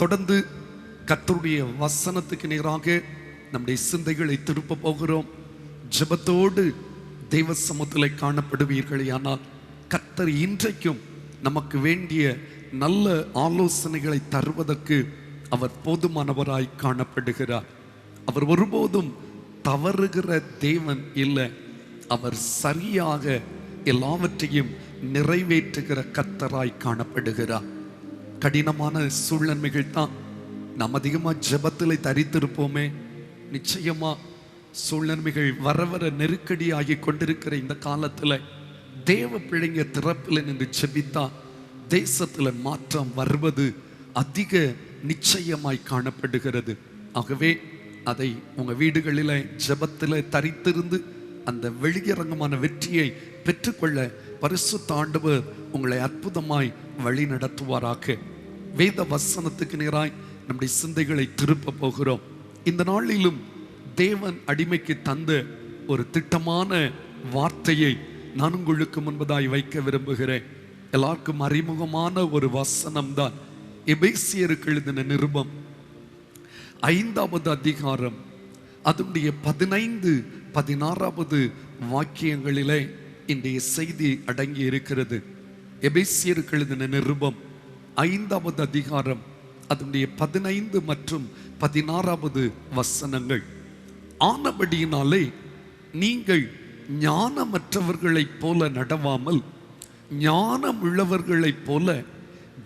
தொடர்ந்து கர்த்தருடைய வசனத்துக்கு நேராக நம்முடைய சிந்தைகளை திருப்ப போகிறோம். ஜெபத்தோடு தெய்வ சமூகத்திலே காணப்படுவீர்கள். ஆனால் கர்த்தர் இன்றைக்கும் நமக்கு வேண்டிய நல்ல ஆலோசனைகளை தருவதற்கு அவர் போதுமானவராய் காணப்படுகிறார். அவர் ஒருபோதும் தவறுகிற தேவன் இல்லை. அவர் சரியாக எல்லாவற்றையும் நிறைவேற்றுகிற கர்த்தராய் காணப்படுகிறார். கடினமான சூழ்நிலைகள் தான் நாம் அதிகமாக ஜெபத்தில் தரித்திருப்போமே. நிச்சயமா சூழ்நிலைகள் வர வர நெருக்கடியாகி கொண்டிருக்கிற இந்த காலத்தில் தேவ பிள்ளைங்க திறப்பில் நின்று ஜெபித்தா தேசத்தில் மாற்றம் வருவது அதிக நிச்சயமாய் காணப்படுகிறது. ஆகவே அதை உங்கள் வீடுகளில் ஜெபத்தில் தரித்திருந்து அந்த வெளியரங்கமான வெற்றியை பெற்றுக்கொள்ள பரிசுத்த ஆண்டவர் உங்களை அற்புதமாய் வழி நடத்துவாராக. வேத வசனத்துக்கு நேராய் நம்முடைய சிந்தைகளை திருப்ப போகிறோம். இந்த நாளிலும் தேவன் அடிமைக்கு தந்த ஒரு திட்டமான வார்த்தையை நான் உங்களுக்கு முன்பதாய் வைக்க விரும்புகிறேன். எல்லாருக்கும் அறிமுகமான ஒரு வசனம் தான் எபேசியருக்கு எழுதின நிருபம் 5வது அதிகாரம் அதனுடைய 15-16 வாக்கியங்களிலே இன்றைய செய்தி அடங்கி இருக்கிறது. எபேசியருக்கு எழுதின நிருபம் 5வது அதிகாரம் அதனுடைய 15 மற்றும் 16 வசனங்கள். ஆனபடியினாலே நீங்கள் ஞானமற்றவர்களைப் போல நடவாமல் ஞானம் உள்ளவர்களைப் போல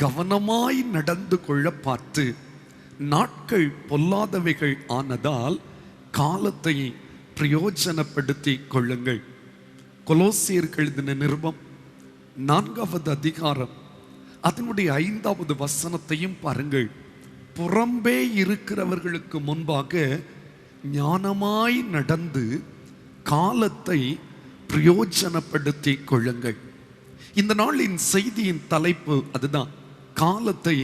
கவனமாய் நடந்து கொள்ள பார்த்து நாட்கள் பொல்லாதவைகள் ஆனதால் காலத்தை பிரயோஜனப்படுத்தி கொள்ளுங்கள். கொலோசியருக்கு எழுதின நிருபம் 4வது அதிகாரம் அதனுடைய 5வது வசனத்தையும் பாருங்கள். புறம்பே இருக்கிறவர்களுக்கு முன்பாக ஞானமாய் நடந்து காலத்தை பிரயோஜனப்படுத்தி கொள்ளுங்கள். இந்த நாளின் செய்தியின் தலைப்பு அதுதான், காலத்தை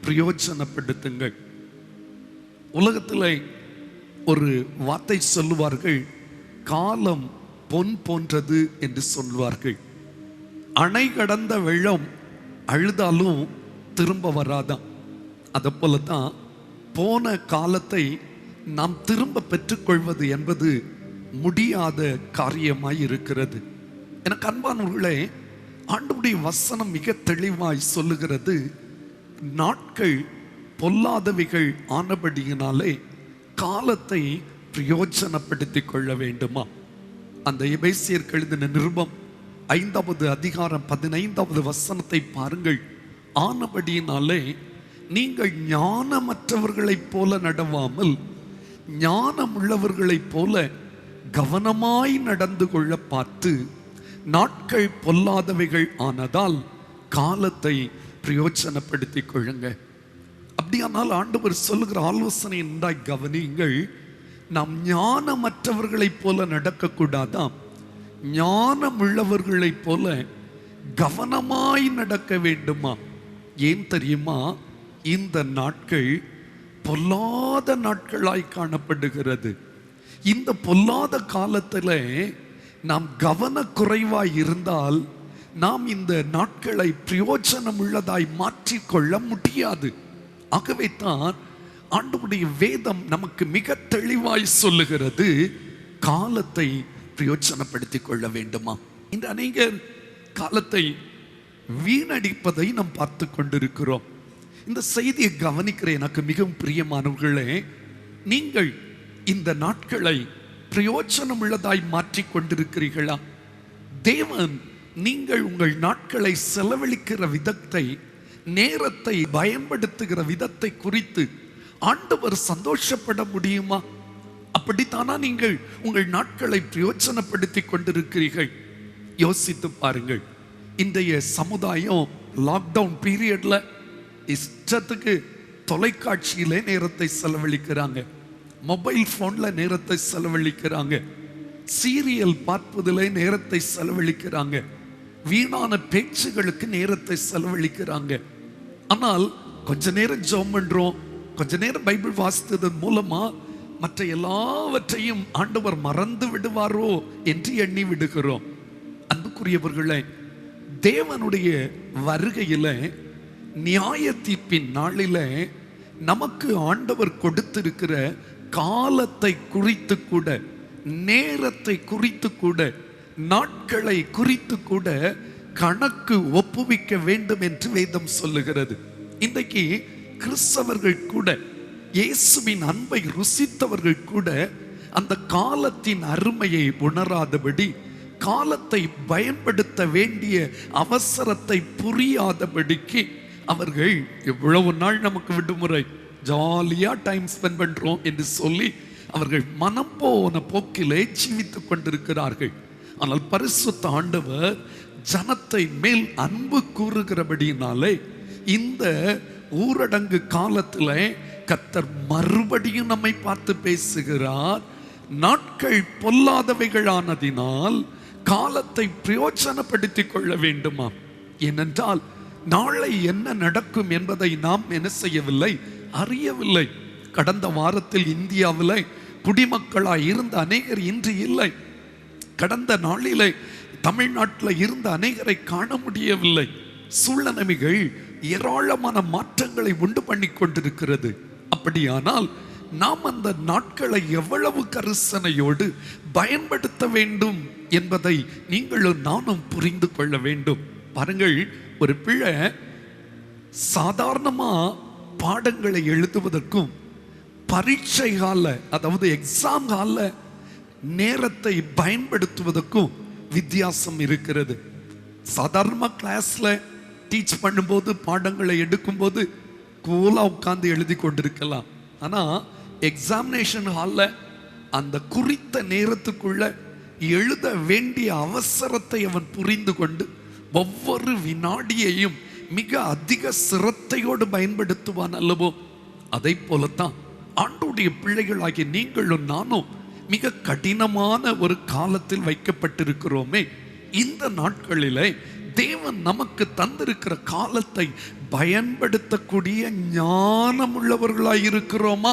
பிரயோஜனப்படுத்துங்கள். உலகத்தில் ஒரு வார்த்தை சொல்லுவார்கள், காலம் பொன் போன்றது என்று சொல்வார்கள். அணை கடந்த வெள்ளம் அழுதாலும் திரும்ப வராதான். அதை போல தான் போன காலத்தை நாம் திரும்ப பெற்றுக்கொள்வது என்பது முடியாத காரியமாய் இருக்கிறது. எனக்கு அன்பானவர்களே, ஆண்டவருடைய வசனம் மிக தெளிவாய் சொல்லுகிறது, நாட்கள் பொல்லாதவைகள் ஆனபடியினாலே காலத்தை பிரயோஜனப்படுத்தி கொள்ள வேண்டுமா. அந்த எபேசியருக்கு எழுதின நிருபம் 5வது அதிகாரம் 15வது வசனத்தை பாருங்கள். ஆனபடியினாலே நீங்கள் ஞானமற்றவர்களைப் போல நடவாமல் ஞானம் உள்ளவர்களைப் போல கவனமாய் நடந்து கொள்ள பார்த்து நாட்கள் பொல்லாதவைகள் ஆனதால் காலத்தை பிரயோஜனப்படுத்தி கொள்ளுங்க. அப்படியானால் ஆண்டவர் சொல்லுகிற ஆலோசனை என்றாய் கவனியுங்கள். நாம் ஞானமற்றவர்களைப் போல நடக்கக்கூடாதாம், ஞானம் உள்ளவர்களைப் போல கவனமாய் நடக்க வேண்டுமா. ஏன் தெரியுமா? இந்த நாட்கள் பொல்லாத நாட்களாய் காணப்படுகிறது. இந்த பொல்லாத காலத்தில் நாம் கவனக்குறைவாய் இருந்தால் நாம் இந்த நாட்களை பிரயோஜனம் உள்ளதாய் மாற்றிக்கொள்ள முடியாது. ஆகவே தான் ஆண்டவருடைய வேதம் நமக்கு மிக தெளிவாய் சொல்லுகிறது, காலத்தை பிரயோஜனப்படுத்தி கொள்ள வேண்டுமா. இந்த அநேகர் காலத்தை வீணடிப்பதை நாம் பார்த்து கொண்டிருக்கிறோம். இந்த செய்தியை கவனிக்கிற எனக்கு மிகவும் பிரியமானவர்களே, நீங்கள் இந்த நாட்களை பிரயோஜனம் உள்ளதாய் மாற்றிக் கொண்டிருக்கிறீர்களா? தேவன் நீங்கள் உங்கள் நாட்களை செலவழிக்கிற விதத்தை, நேரத்தை பயன்படுத்துகிற விதத்தை குறித்து ஆண்டவர் சந்தோஷப்பட முடியுமா? அப்படித்தானா நீங்கள் உங்கள் நாட்களை பிரயோஜனப்படுத்தி கொண்டிருக்கிறீர்கள்? யோசித்து பாருங்கள். இன்றைய சமுதாயம் லாக்டவுன் பீரியட்ல இஷ்டத்துக்கு தொலைக்காட்சியிலே நேரத்தை செலவழிக்கிறாங்க, மொபைல் போன்ல நேரத்தை செலவழிக்கிறாங்க, சீரியல் பார்ப்பதிலே நேரத்தை செலவழிக்கிறாங்க, வீணான பேச்சுகளுக்கு நேரத்தை செலவழிக்கிறாங்க. ஆனால் கொஞ்ச நேரம் ஜெபம் பண்றோம், கொஞ்ச நேரம் பைபிள் வாசித்ததன் மூலமா மற்ற எல்லாவற்றையும் ஆண்டவர் மறந்து விடுவாரோ என்று எண்ணி விடுகிறோம். அன்புக்குரியவர்களே, தேவனுடைய வருகையில நியாய தீர்ப்பின் நாளில நமக்கு ஆண்டவர் கொடுத்திருக்கிற காலத்தை குறித்து கூட, நேரத்தை குறித்து கூட, நாட்களை குறித்து கூட கணக்கு ஒப்புவிக்க வேண்டும் என்று வேதம் சொல்லுகிறது. இன்றைக்கு கிறிஸ்தவர்கள் கூட, இயேசுவின் அன்பை ருசித்தவர்கள் கூட அந்த காலத்தின் அருமையை உணராதபடி, காலத்தை பயன்படுத்த வேண்டிய அவசரத்தை புரியாதபடிக்கு அவர்கள் எவ்வளவு நாள் நமக்கு விடுமுறை, ஜாலியா டைம் ஸ்பெண்ட் பண்றோம் என்று சொல்லி அவர்கள் மனம் போன போக்கிலே ஜீவித்துக் கொண்டிருக்கிறார்கள். ஆனால் பரிசுத்த ஆண்டவர் ஜனத்தை மேல் அன்பு கூறுகிறபடியினாலே இந்த ஊரடங்கு காலத்துல கர்த்தர் மறுபடியும் நம்மை பார்த்து பேசுகிறார். நாட்கள் பொல்லாதவைகளானதினால் காலத்தை பிரயோஜனப்படுத்திக் கொள்ள வேண்டுமா? ஏனென்றால் நாளை என்ன நடக்கும் என்பதை நாம் என்ன செய்யவில்லை, அறியவில்லை. கடந்த வாரத்தில் இந்தியாவில் குடிமக்களாய் இருந்த அநேகர் இன்று இல்லை. கடந்த நாளிலே தமிழ்நாட்டில் இருந்த அநேகரை காண முடியவில்லை. சூழ்நிலைகள் ஏராளமான மாற்றங்களை உண்டு பண்ணி கொண்டிருக்கிறது. அப்படியானால் நாம் அந்த நாட்களை எவ்வளவு கரிசனையோடு பயன்படுத்த வேண்டும் என்பதை நீங்களும் நானும் புரிந்து கொள்ள வேண்டும். பாருங்கள், ஒரு பிள்ளை சாதாரணமா பாடங்களை எழுதுவதற்கும் பரீட்சை கால, அதாவது எக்ஸாம் கால நேரத்தை பயன்படுத்துவதற்கும் வித்தியாசம் இருக்கிறது. சாதாரணமா கிளாஸ்ல டீச் பண்ணும்போது, பாடங்களை எடுக்கும்போது கூலா உட்கார்ந்து எழுதி கொண்டிருக்கலாம். ஆனா எக்ஸாமினேஷன் ஹாலில் அந்த குறித்த நேரத்துக்குள்ள எழுத வேண்டிய அவசரத்தை அவன் புரிந்து கொண்டு ஒவ்வொரு வினாடியையும் மிக அதிக சிரத்தையோடு பயன்படுத்துவான் அல்லவோ? அதை போலத்தான் ஆண்டவருடைய பிள்ளைகளாகிய நீங்களும் நானும் மிக கடினமான ஒரு காலத்தில் வைக்கப்பட்டிருக்கிறோமே. இந்த நாட்களிலே தேவன் நமக்கு தந்திருக்கிற காலத்தை பயன்படுத்தக்கூடிய ஞானம் உள்ளவர்களாய் இருக்கிறோமா?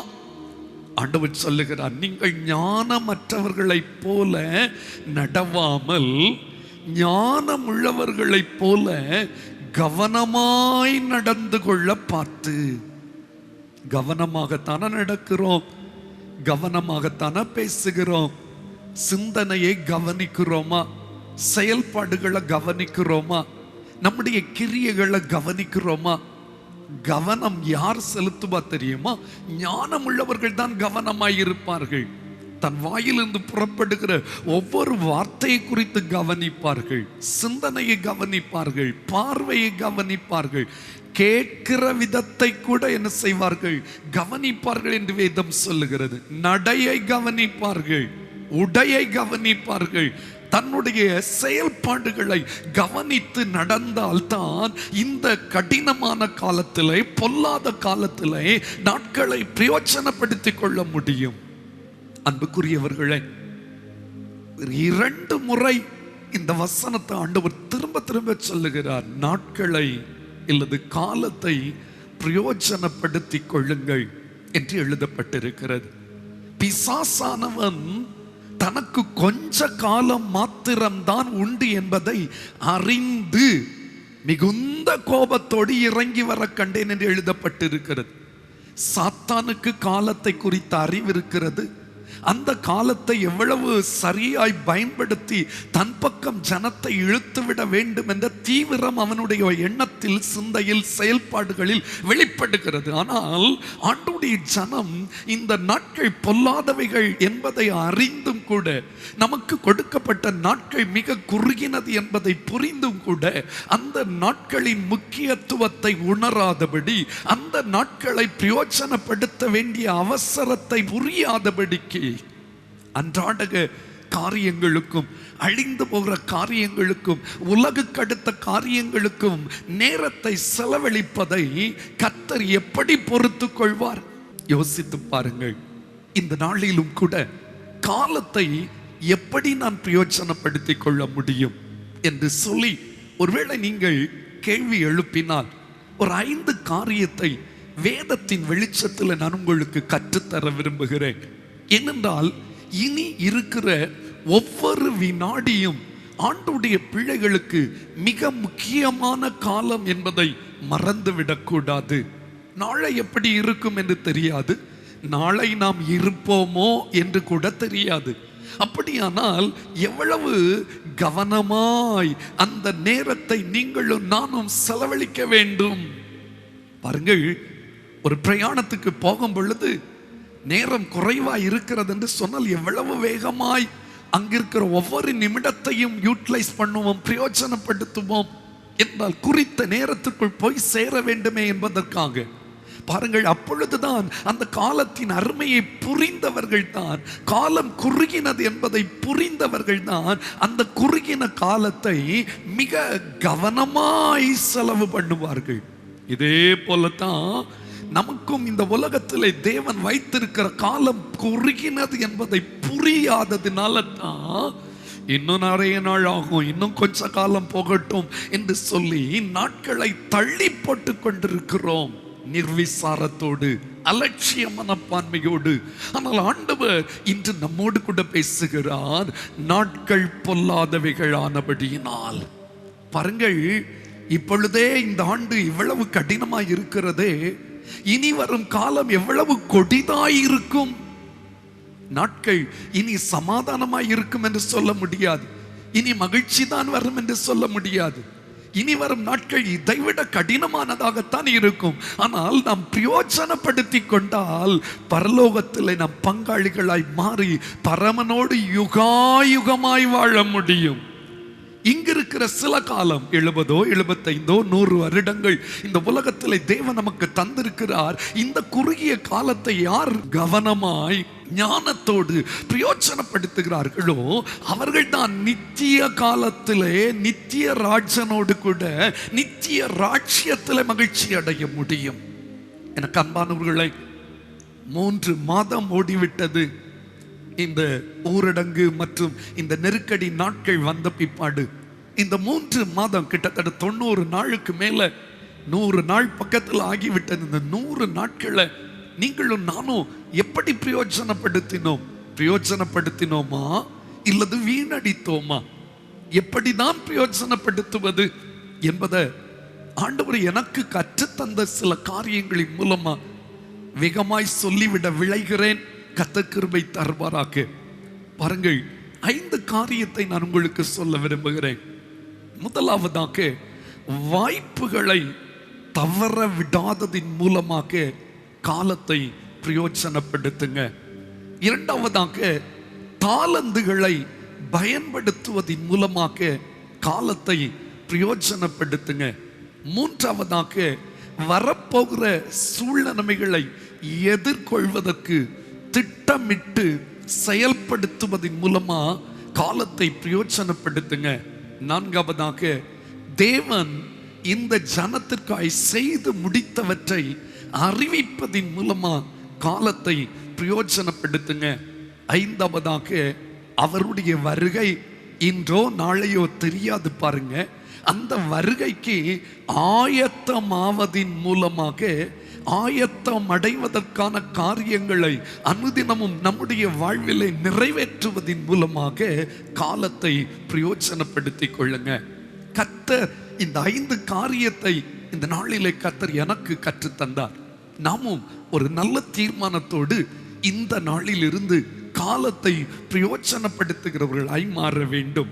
ஆண்டவர் சொல்லுகிறார், நீங்கள் ஞானமற்றவர்களைப் போல நடவாமல் ஞானம் உள்ளவர்களைப் போல கவனமாய் நடந்து கொள்ள பார்த்து. கவனமாகத்தானே நடக்கிறோம், கவனமாகத்தானே பேசுகிறோம், சிந்தனையை கவனிக்கிறோமா, செயல்பாடுகளை கவனிக்கிறோமா, நம்முடைய கிரியைகளை கவனிக்கிறோமா? கவனம் யார் செலுத்துவா தெரியுமா? ஞானம் உள்ளவர்கள் தான் கவனமாய் இருப்பார்கள். தன் வாயிலிருந்து புறப்படுகிற ஒவ்வொரு வார்த்தையை குறித்து கவனிப்பார்கள், சிந்தனையை கவனிப்பார்கள், பார்வையை கவனிப்பார்கள், கேட்கிற விதத்தை கூட என்ன செய்வார்கள், கவனிப்பார்கள் என்று வேதம் சொல்லுகிறது. நடையை கவனிப்பார்கள், உடையை கவனிப்பார்கள், தன்னுடைய செயல்பாடுகளை கவனித்து நடந்தால்தான் இந்த கடினமான காலத்திலே, பொல்லாத காலத்திலே நாட்களை பிரயோஜனப்படுத்திக் கொள்ள முடியும். அன்புக்குரியவர்களே, 2 முறை இந்த வசனத்தை ஆண்டவர் திரும்ப திரும்ப சொல்லுகிறார். நாட்களை இல்லது காலத்தை பிரயோஜனப்படுத்திக் கொள்ளுங்கள் என்று எழுதப்பட்டிருக்கிறது. பிசாசானவன் தனக்கு கொஞ்ச காலம் மாத்திரம்தான் உண்டு என்பதை அறிந்து மிகுந்த கோபத்தோடு இறங்கி வர கண்டேன் என்று எழுதப்பட்டிருக்கிறது. சாத்தானுக்கு காலத்தை குறித்த அறிவு இருக்கிறது. அந்த காலத்தை எவ்வளவு சரியாய் பயன்படுத்தி தன் பக்கம் ஜனத்தை இழுத்துவிட வேண்டும் என்ற தீவிரம் அவனுடைய எண்ணத்தில், சிந்தையில், செயல்பாடுகளில் வெளிப்படுகிறது. ஆனால் ஆண்டவருடைய ஜனம் இந்த நாட்கள் பொல்லாதவைகள் என்பதை அறிந்தும் கூட, நமக்கு கொடுக்கப்பட்ட நாட்கள் மிக குறுகினது என்பதை புரிந்தும் கூட, அந்த நாட்களின் முக்கியத்துவத்தை உணராதபடி, அந்த நாட்களை பிரயோஜனப்படுத்த வேண்டிய அவசரத்தை புரியாதபடிக்கு அன்றாட காரியங்களுக்கும், அழிந்து போகிற காரியங்களுக்கும், உலகுக்கு அடுத்த காரியங்களுக்கும் நேரத்தை செலவழிப்பதை கர்த்தர் எப்படி பொறுத்துக் கொள்வார்? யோசித்து பாருங்கள். இந்த நாளிலும் கூட காலத்தை எப்படி நான் பிரயோஜனப்படுத்திக் கொள்ள முடியும் என்று சொல்லி ஒருவேளை நீங்கள் கேள்வி எழுப்பினால், ஒரு 5 காரியத்தை வேதத்தின் வெளிச்சத்தில் நான் உங்களுக்கு கற்றுத்தர விரும்புகிறேன். ஏனென்றால் இனி இருக்கிற ஒவ்வொரு வினாடியும் ஆண்டவருடைய பிள்ளைகளுக்கு மிக முக்கியமான காலம் என்பதை மறந்துவிடக்கூடாது. நாளை எப்படி இருக்கும் என்று தெரியாது, நாளை நாம் இருப்போமோ என்று கூட தெரியாது. அப்படியானால் எவ்வளவு கவனமாய் அந்த நேரத்தை நீங்களும் நானும் செலவழிக்க வேண்டும் பாருங்கள். ஒரு பிரயாணத்துக்கு போகும் பொழுது நேரம் குறைவாய் இருக்கிறது என்று சொன்னால் எவ்வளவு வேகமாய் அங்கிருக்கிற ஒவ்வொரு நிமிடத்தையும் யூட்டிலைஸ் பண்ணுவோம், பிரயோஜனப்படுத்துவோம். என்றால் குறித்த நேரத்துக்குள் போய் சேர வேண்டுமே என்பதற்காக. பாருங்கள், அப்பொழுதுதான் அந்த காலத்தின் அருமையை புரிந்தவர்கள் தான், காலம் குறுகினது என்பதை புரிந்தவர்கள் தான் அந்த குறுகின காலத்தை மிக கவனமாய் செலவு பண்ணுவார்கள். இதே போலத்தான் நமக்கும் இந்த உலகத்திலே தேவன் வைத்திருக்கிற காலம் குறுகினது என்பதை புரியாததுனால தான் இன்னும் நிறைய நாள் ஆகும், இன்னும் கொஞ்ச காலம் போகட்டும் என்று சொல்லி நாட்களை தள்ளி போட்டு கொண்டிருக்கிறோம், நிர்விசாரத்தோடு, அலட்சிய மனப்பான்மையோடு. ஆனால் ஆண்டவர் இன்று நம்மோடு கூட பேசுகிறார், நாட்கள் பொல்லாதவைகள் ஆனபடியினால். பாருங்கள், இப்பொழுதே இந்த ஆண்டு இவ்வளவு கடினமாய் இருக்கிறதே, இனி வரும் காலம் எவ்வளவு கொடிதாய் இருக்கும். நாட்கள் இனி சமாதானமாய் இருக்கும் என்று சொல்ல முடியாது, இனி மகிழ்ச்சி தான் வரும் என்று சொல்ல முடியாது. இனி வரும் நாட்கள் இதைவிட கடினமானதாகத்தான் இருக்கும். ஆனால் நாம் பிரயோஜனப்படுத்தி கொண்டால் பரலோகத்தில் நாம் பங்காளிகளாய் மாறி பரமனோடு யுகாயுகமாய் வாழ முடியும். இங்கிருக்கிற சில காலம் 70 75 100 வருடங்கள் இந்த உலகத்தில் தேவன் நமக்கு தந்திருக்கிறார். இந்த குறுகிய காலத்தை யார் கவனமாய் ஞானத்தோடு பிரயோஜனப்படுத்துகிறார்களோ அவர்கள் தான் நித்திய காலத்திலே நித்திய ராஜனோடு கூட நித்திய ராஜ்யத்திலே மகிழ்ச்சி அடைய முடியும். எனக்கு அன்பானவர்களை, 3 மாதம் ஓடிவிட்டது. இந்த ஊரடங்கு மற்றும் இந்த நெருக்கடி நாட்கள் வந்த பிற்பாடு இந்த 3 மாதம் கிட்டத்தட்ட 90 நாளுக்கு மேல 100 நாள் பக்கத்தில் ஆகிவிட்டது. இந்த 100 நாட்களை நீங்களும் நானும் எப்படி பிரயோஜனப்படுத்தினோமா இல்லது வீணடித்தோமா? எப்படிதான் பிரயோஜனப்படுத்துவது என்பதை ஆண்டவர் எனக்கு கற்றுத்தந்த சில காரியங்களின் மூலமா வேகமாய் சொல்லிவிட விளைகிறேன். கர்த்தர் கிருபை தருவாராக. பாருங்கள், 5 காரியத்தை நான் உங்களுக்கு சொல்ல விரும்புகிறேன். முதலாவதாக, வாய்ப்புகளை தவற விடாததின் மூலமாக காலத்தை பிரயோஜனப்படுத்துங்க. இரண்டாவதாக, தாளந்துகளை பயன்படுத்துவதின் மூலமாக காலத்தை பிரயோஜனப்படுத்துங்க. மூன்றாவதாக, வரப்போகிற சூழ்நிலைகளை எதிர்கொள்வதற்கு திட்டமிட்டு செயல்படுத்துவதன் மூலமா காலத்தை பிரயோஜனப்படுத்துங்க. நான்காவதாக, தேவன் இந்த ஜனத்திற்காய் செய்து முடித்தவற்றை அறிவிப்பதின் மூலமா காலத்தை பிரயோஜனப்படுத்துங்க. ஐந்தாவதாக, அவருடைய வருகை இன்றோ நாளையோ தெரியாது பாருங்க, அந்த வருகைக்கு ஆயத்தமாவதின் மூலமாக ஆயத்தம் அடைவதற்கான காரியங்களை அனுதினமும் நம்முடைய வாழ்விலை நிறைவேற்றுவதின் மூலமாக காலத்தை பிரயோஜனப்படுத்திக் கொள்ளுங்க. கர்த்தர் இந்த 5 காரியத்தை இந்த நாளிலே கர்த்தர் எனக்கு கற்றுத்தந்தார். நாமும் ஒரு நல்ல தீர்மானத்தோடு இந்த நாளில் இருந்து காலத்தை பிரயோஜனப்படுத்துகிறவர்களாய் மாற வேண்டும்.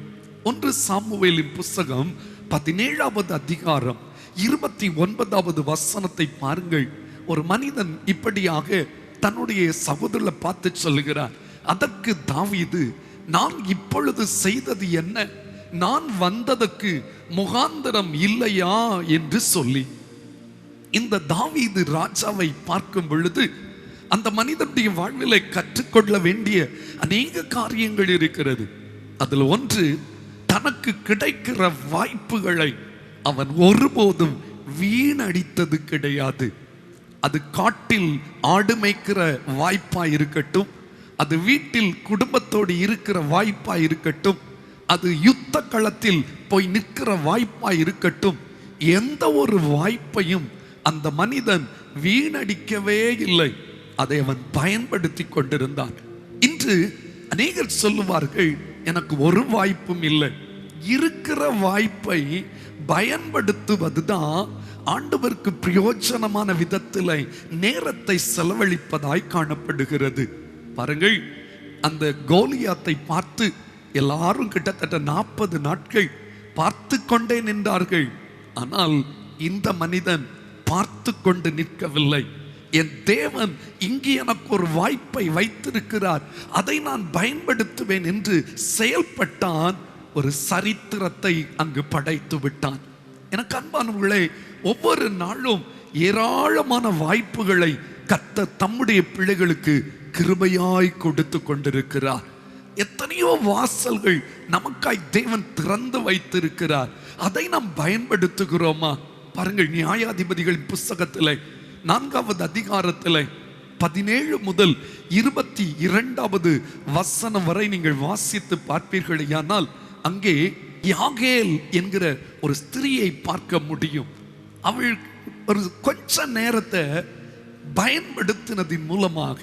1 சாமுவேலின் புஸ்தகம் 17வது அதிகாரம் 29வது வசனத்தை பாருங்கள். ஒரு மனிதன் இப்படியாக தன்னுடைய சகோதரரை பார்த்து சொல்லுகிறார். அதற்கு தாவீது, நான் இப்பொழுது செய்தது என்ன? நான் வந்ததற்கு முகாந்தரம் இல்லையா என்று சொல்லி, இந்த தாவீது ராஜாவை பார்க்கும் பொழுது அந்த மனிதனுடைய வாழ்விலை கற்றுக்கொள்ள வேண்டிய அநேக காரியங்கள் இருக்கிறது. அதில் ஒன்று, தனக்கு கிடைக்கிற வாய்ப்புகளை அவன் ஒருபோதும் வீணடித்தது கிடையாது. அது காட்டில் ஆடு மேய்க்கிற வாய்ப்பா இருக்கட்டும், அது வீட்டில் குடும்பத்தோடு இருக்கிற வாய்ப்பா இருக்கட்டும், அது யுத்த களத்தில் போய் நிற்கிற வாய்ப்பா இருக்கட்டும், எந்த ஒரு வாய்ப்பையும் அந்த மனிதன் வீணடிக்கவே இல்லை. அதை அவன் பயன்படுத்தி கொண்டிருந்தான். இன்று அநேகர் சொல்லுவார்கள், எனக்கு ஒரு வாய்ப்பும் இல்லை. இருக்கிற வாய்ப்பை பயன்படுத்துவதுதான் ஆண்டவருக்கு பிரயோஜனமான விதத்தில் நேரத்தை செலவழிப்பதாய் காணப்படுகிறது. பாருங்கள், அந்த கோலியாத்தை பார்த்து எல்லாரும் கிட்டத்தட்ட 40 நாட்கள் பார்த்து கொண்டே நின்றார்கள். ஆனால் இந்த மனிதன் பார்த்து கொண்டு நிற்கவில்லை. என் தேவன் இங்கே எனக்கு ஒரு வாய்ப்பை வைத்திருக்கிறார், அதை நான் பயன்படுத்துவேன் என்று செயல்பட்டான். ஒரு சரித்திரத்தை அங்கு படைத்து விட்டான். எனக்கு அன்பானவர்களே, ஒவ்வொரு நாளும் ஏராளமான வாய்ப்புகளை கர்த்தர் தம்முடைய பிள்ளைகளுக்கு கிருபையாய் கொடுத்து கொண்டிருக்கிறார். எத்தனையோ வாசல்கள் நமக்காய் தேவன் திறந்து வைத்திருக்கிறார். அதை நாம் பயன்படுத்துகிறோமா? பாருங்கள், நியாயாதிபதிகளின் புஸ்தகத்தில் 4வது அதிகாரத்தில் 17 முதல் 22வது வசனம் வரை நீங்கள் வாசித்து பார்ப்பீர்களேயானால் அங்கே யாகேல் என்கிற ஒரு ஸ்திரியை பார்க்க முடியும். அவள் ஒரு கொஞ்ச நேரத்தை பயன்படுத்தினதின் மூலமாக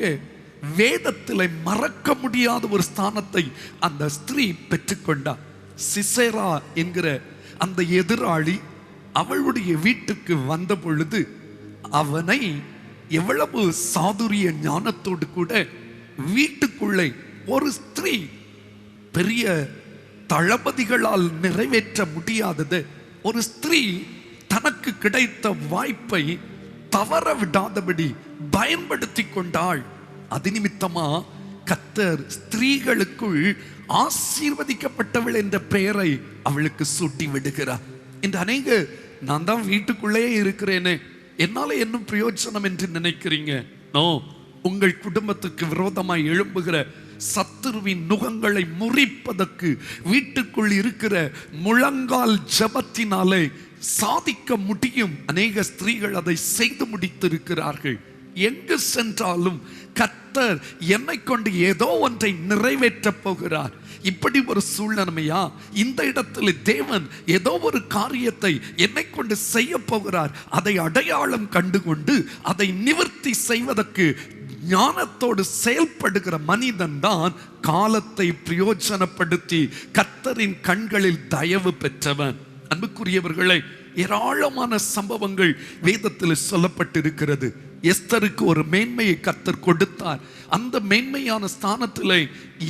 வேதத்தில் மறக்க முடியாத ஒரு ஸ்தானத்தை அந்த ஸ்திரீ பெற்றுக்கொண்டார். சிசேரா என்கிற அந்த எதிராளி அவளுடைய வீட்டுக்கு வந்த பொழுது அவனை எவ்வளவு சாதுரிய ஞானத்தோடு கூட வீட்டுக்குள்ளே ஒரு ஸ்திரீ பெரிய தளபதிகளால் நிறைவேற்ற முடியாதது, ஒரு ஸ்திரீ தனக்கு கிடைத்த வாய்ப்பை தவற விடாதபடி பயன்படுத்தி கொண்டாள். அது நிமித்தமா கர்த்தர் ஸ்திரீகளுக்குள் ஆசீர்வதிக்கப்பட்டவள் என்ற பெயரை அவளுக்கு சூட்டி விடுகிறார். இந்த அநேக நான் தான் வீட்டுக்குள்ளே இருக்கிறேனே, என்னால என்ன பிரயோஜனம் என்று நினைக்கிறீங்க? நோ, உங்கள் குடும்பத்துக்கு விரோதமாய் எழும்புகிற சத்துருவின் நுகங்களை முறிப்பதற்கு வீட்டுக்குள் இருக்கிற முழங்கால் ஜபத்தினாலே சாதிக்க முடியும். அநேக ஸ்திரீகள் அதை செய்து முடித்திருக்கிறார்கள். எங்கு சென்றாலும் கர்த்தர் என்னை கொண்டு ஏதோ ஒன்றை நிறைவேற்ற போகிறார். இப்படி ஒரு சூழ்நிலையா? இந்த இடத்துல தேவன் ஏதோ ஒரு காரியத்தை என்னை கொண்டு செய்ய போகிறார். அதை அடையாளம் கண்டுகொண்டு அதை நிவர்த்தி செய்வதற்கு ஞானத்தோடு செயல்படுகிற மனிதன் தான் காலத்தை பிரயோஜனப்படுத்தி கர்த்தரின் கண்களில் தயவு பெற்றவன். அன்புக்குரியவர்களே, ஏராளமான சம்பவங்கள் வேதத்தில் சொல்லப்பட்டிருக்கிறது. எஸ்தருக்கு ஒரு மேன்மையை கர்த்தர் கொடுத்தார். அந்த மேன்மையான ஸ்தானத்தில்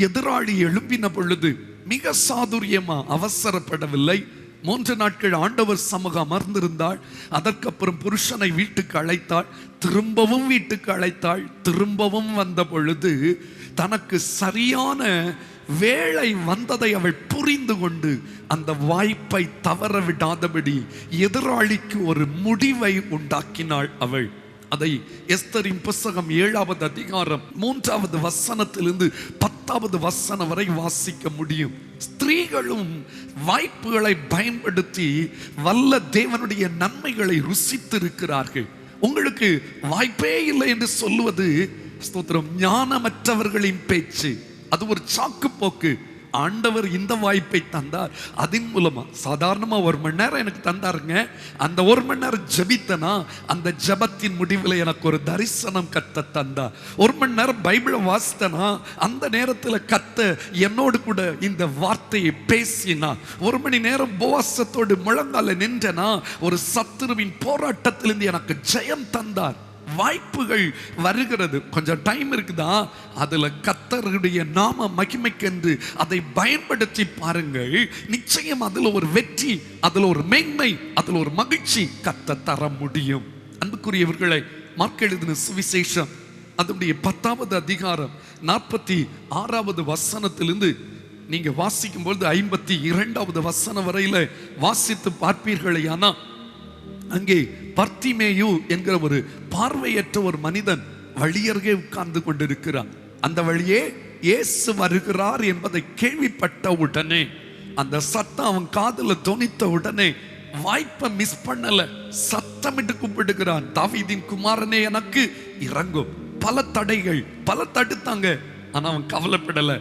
எதிராளி எழும்பின பொழுது மிக சாதுரியமா, அவசரப்படவில்லை. 3 நாட்கள் ஆண்டவர் சமூகம் அமர்ந்திருந்தாள். அதற்கப்புறம் புருஷனை வீட்டுக்கு அழைத்தாள், திரும்பவும் வீட்டுக்கு அழைத்தாள். திரும்பவும் வந்த பொழுது தனக்கு சரியான வேளை வந்ததை அவள் புரிந்து கொண்டு அந்த வாய்ப்பை தவற விடாதபடி எதிராளிக்கு ஒரு முடிவை உண்டாக்கினாள். அவள் அதை எஸ்தரின் புஸ்தகம் 7வது அதிகாரம் 3வது வசனத்திலிருந்து 10வது வசனம் வரை வாசிக்க முடியும். ஸ்திரீகளும் வாய்ப்புகளை பயன்படுத்தி வல்ல தேவனுடைய நன்மைகளை ருசித்திருக்கிறார்கள். உங்களுக்கு வாய்ப்பே இல்லை என்று சொல்லுவது ஸ்தோத்திரம் ஞானமற்றவர்களின் பேச்சு. அது ஒரு சாக்கு போக்கு. ஆண்டவர் இந்த வாய்ப்பை தந்தார். அதன் மூலமா சாதாரணமா 1 மணி நேரம் எனக்கு தந்தாருங்க. அந்த 1 மணி நேரம் ஜெபித்தனா அந்த ஜெபத்தின் முடிவில் எனக்கு ஒரு தரிசனம் கர்த்தர் தந்தார். 1 மணி நேரம் பைபிளை வாசித்தனா அந்த நேரத்தில் கர்த்தர் என்னோடு கூட இந்த வார்த்தையை பேசினா. 1 மணி நேரம் உபவாசத்தோடு முழங்கால நின்றனா ஒரு சத்துருவின் போராட்டத்திலிருந்து எனக்கு ஜெயம் தந்தார். வாய்ப்புகள் வருகிறது, கொஞ்சம் டைம் இருக்குதா, அதுல கர்த்தருடைய நாம மகிமைக்கென்று அதை பயன்படுத்தி பாருங்கள். நிச்சயம் அதுல ஒரு வெற்றி, அதுல ஒரு மேன்மை, அதுல ஒரு மகிழ்ச்சி கர்த்தர் தர முடியும். அன்புக்குரியவர்களை, மார்க் எழுதின சுவிசேஷம் அதனுடைய 10வது அதிகாரம் 46வது வசனத்திலிருந்து நீங்க வாசிக்கும் பொழுது 52வது வசனம் வரையில வாசித்து பார்ப்பீர்களேயானா அங்கே பர்த்திமேயு என்கிற ஒரு பார்வையற்ற ஒரு மனிதன் வழியருகே உட்கார்ந்து கொண்டிருக்கிறார். அந்த வழியே இயேசு வருகிறார் என்பதை கேள்விப்பட்ட உடனே, அந்த சத்தம் அவன் காதுல தொனித்த உடனே வாய்ப்பை மிஸ் பண்ணல, சத்தமிட்டு கூப்பிடுகிறான், தாவீதின் குமாரனே எனக்கு இறங்கும். பல தடைகள், பல தடுத்தாங்க, ஆனா அவன் கவலைப்படல,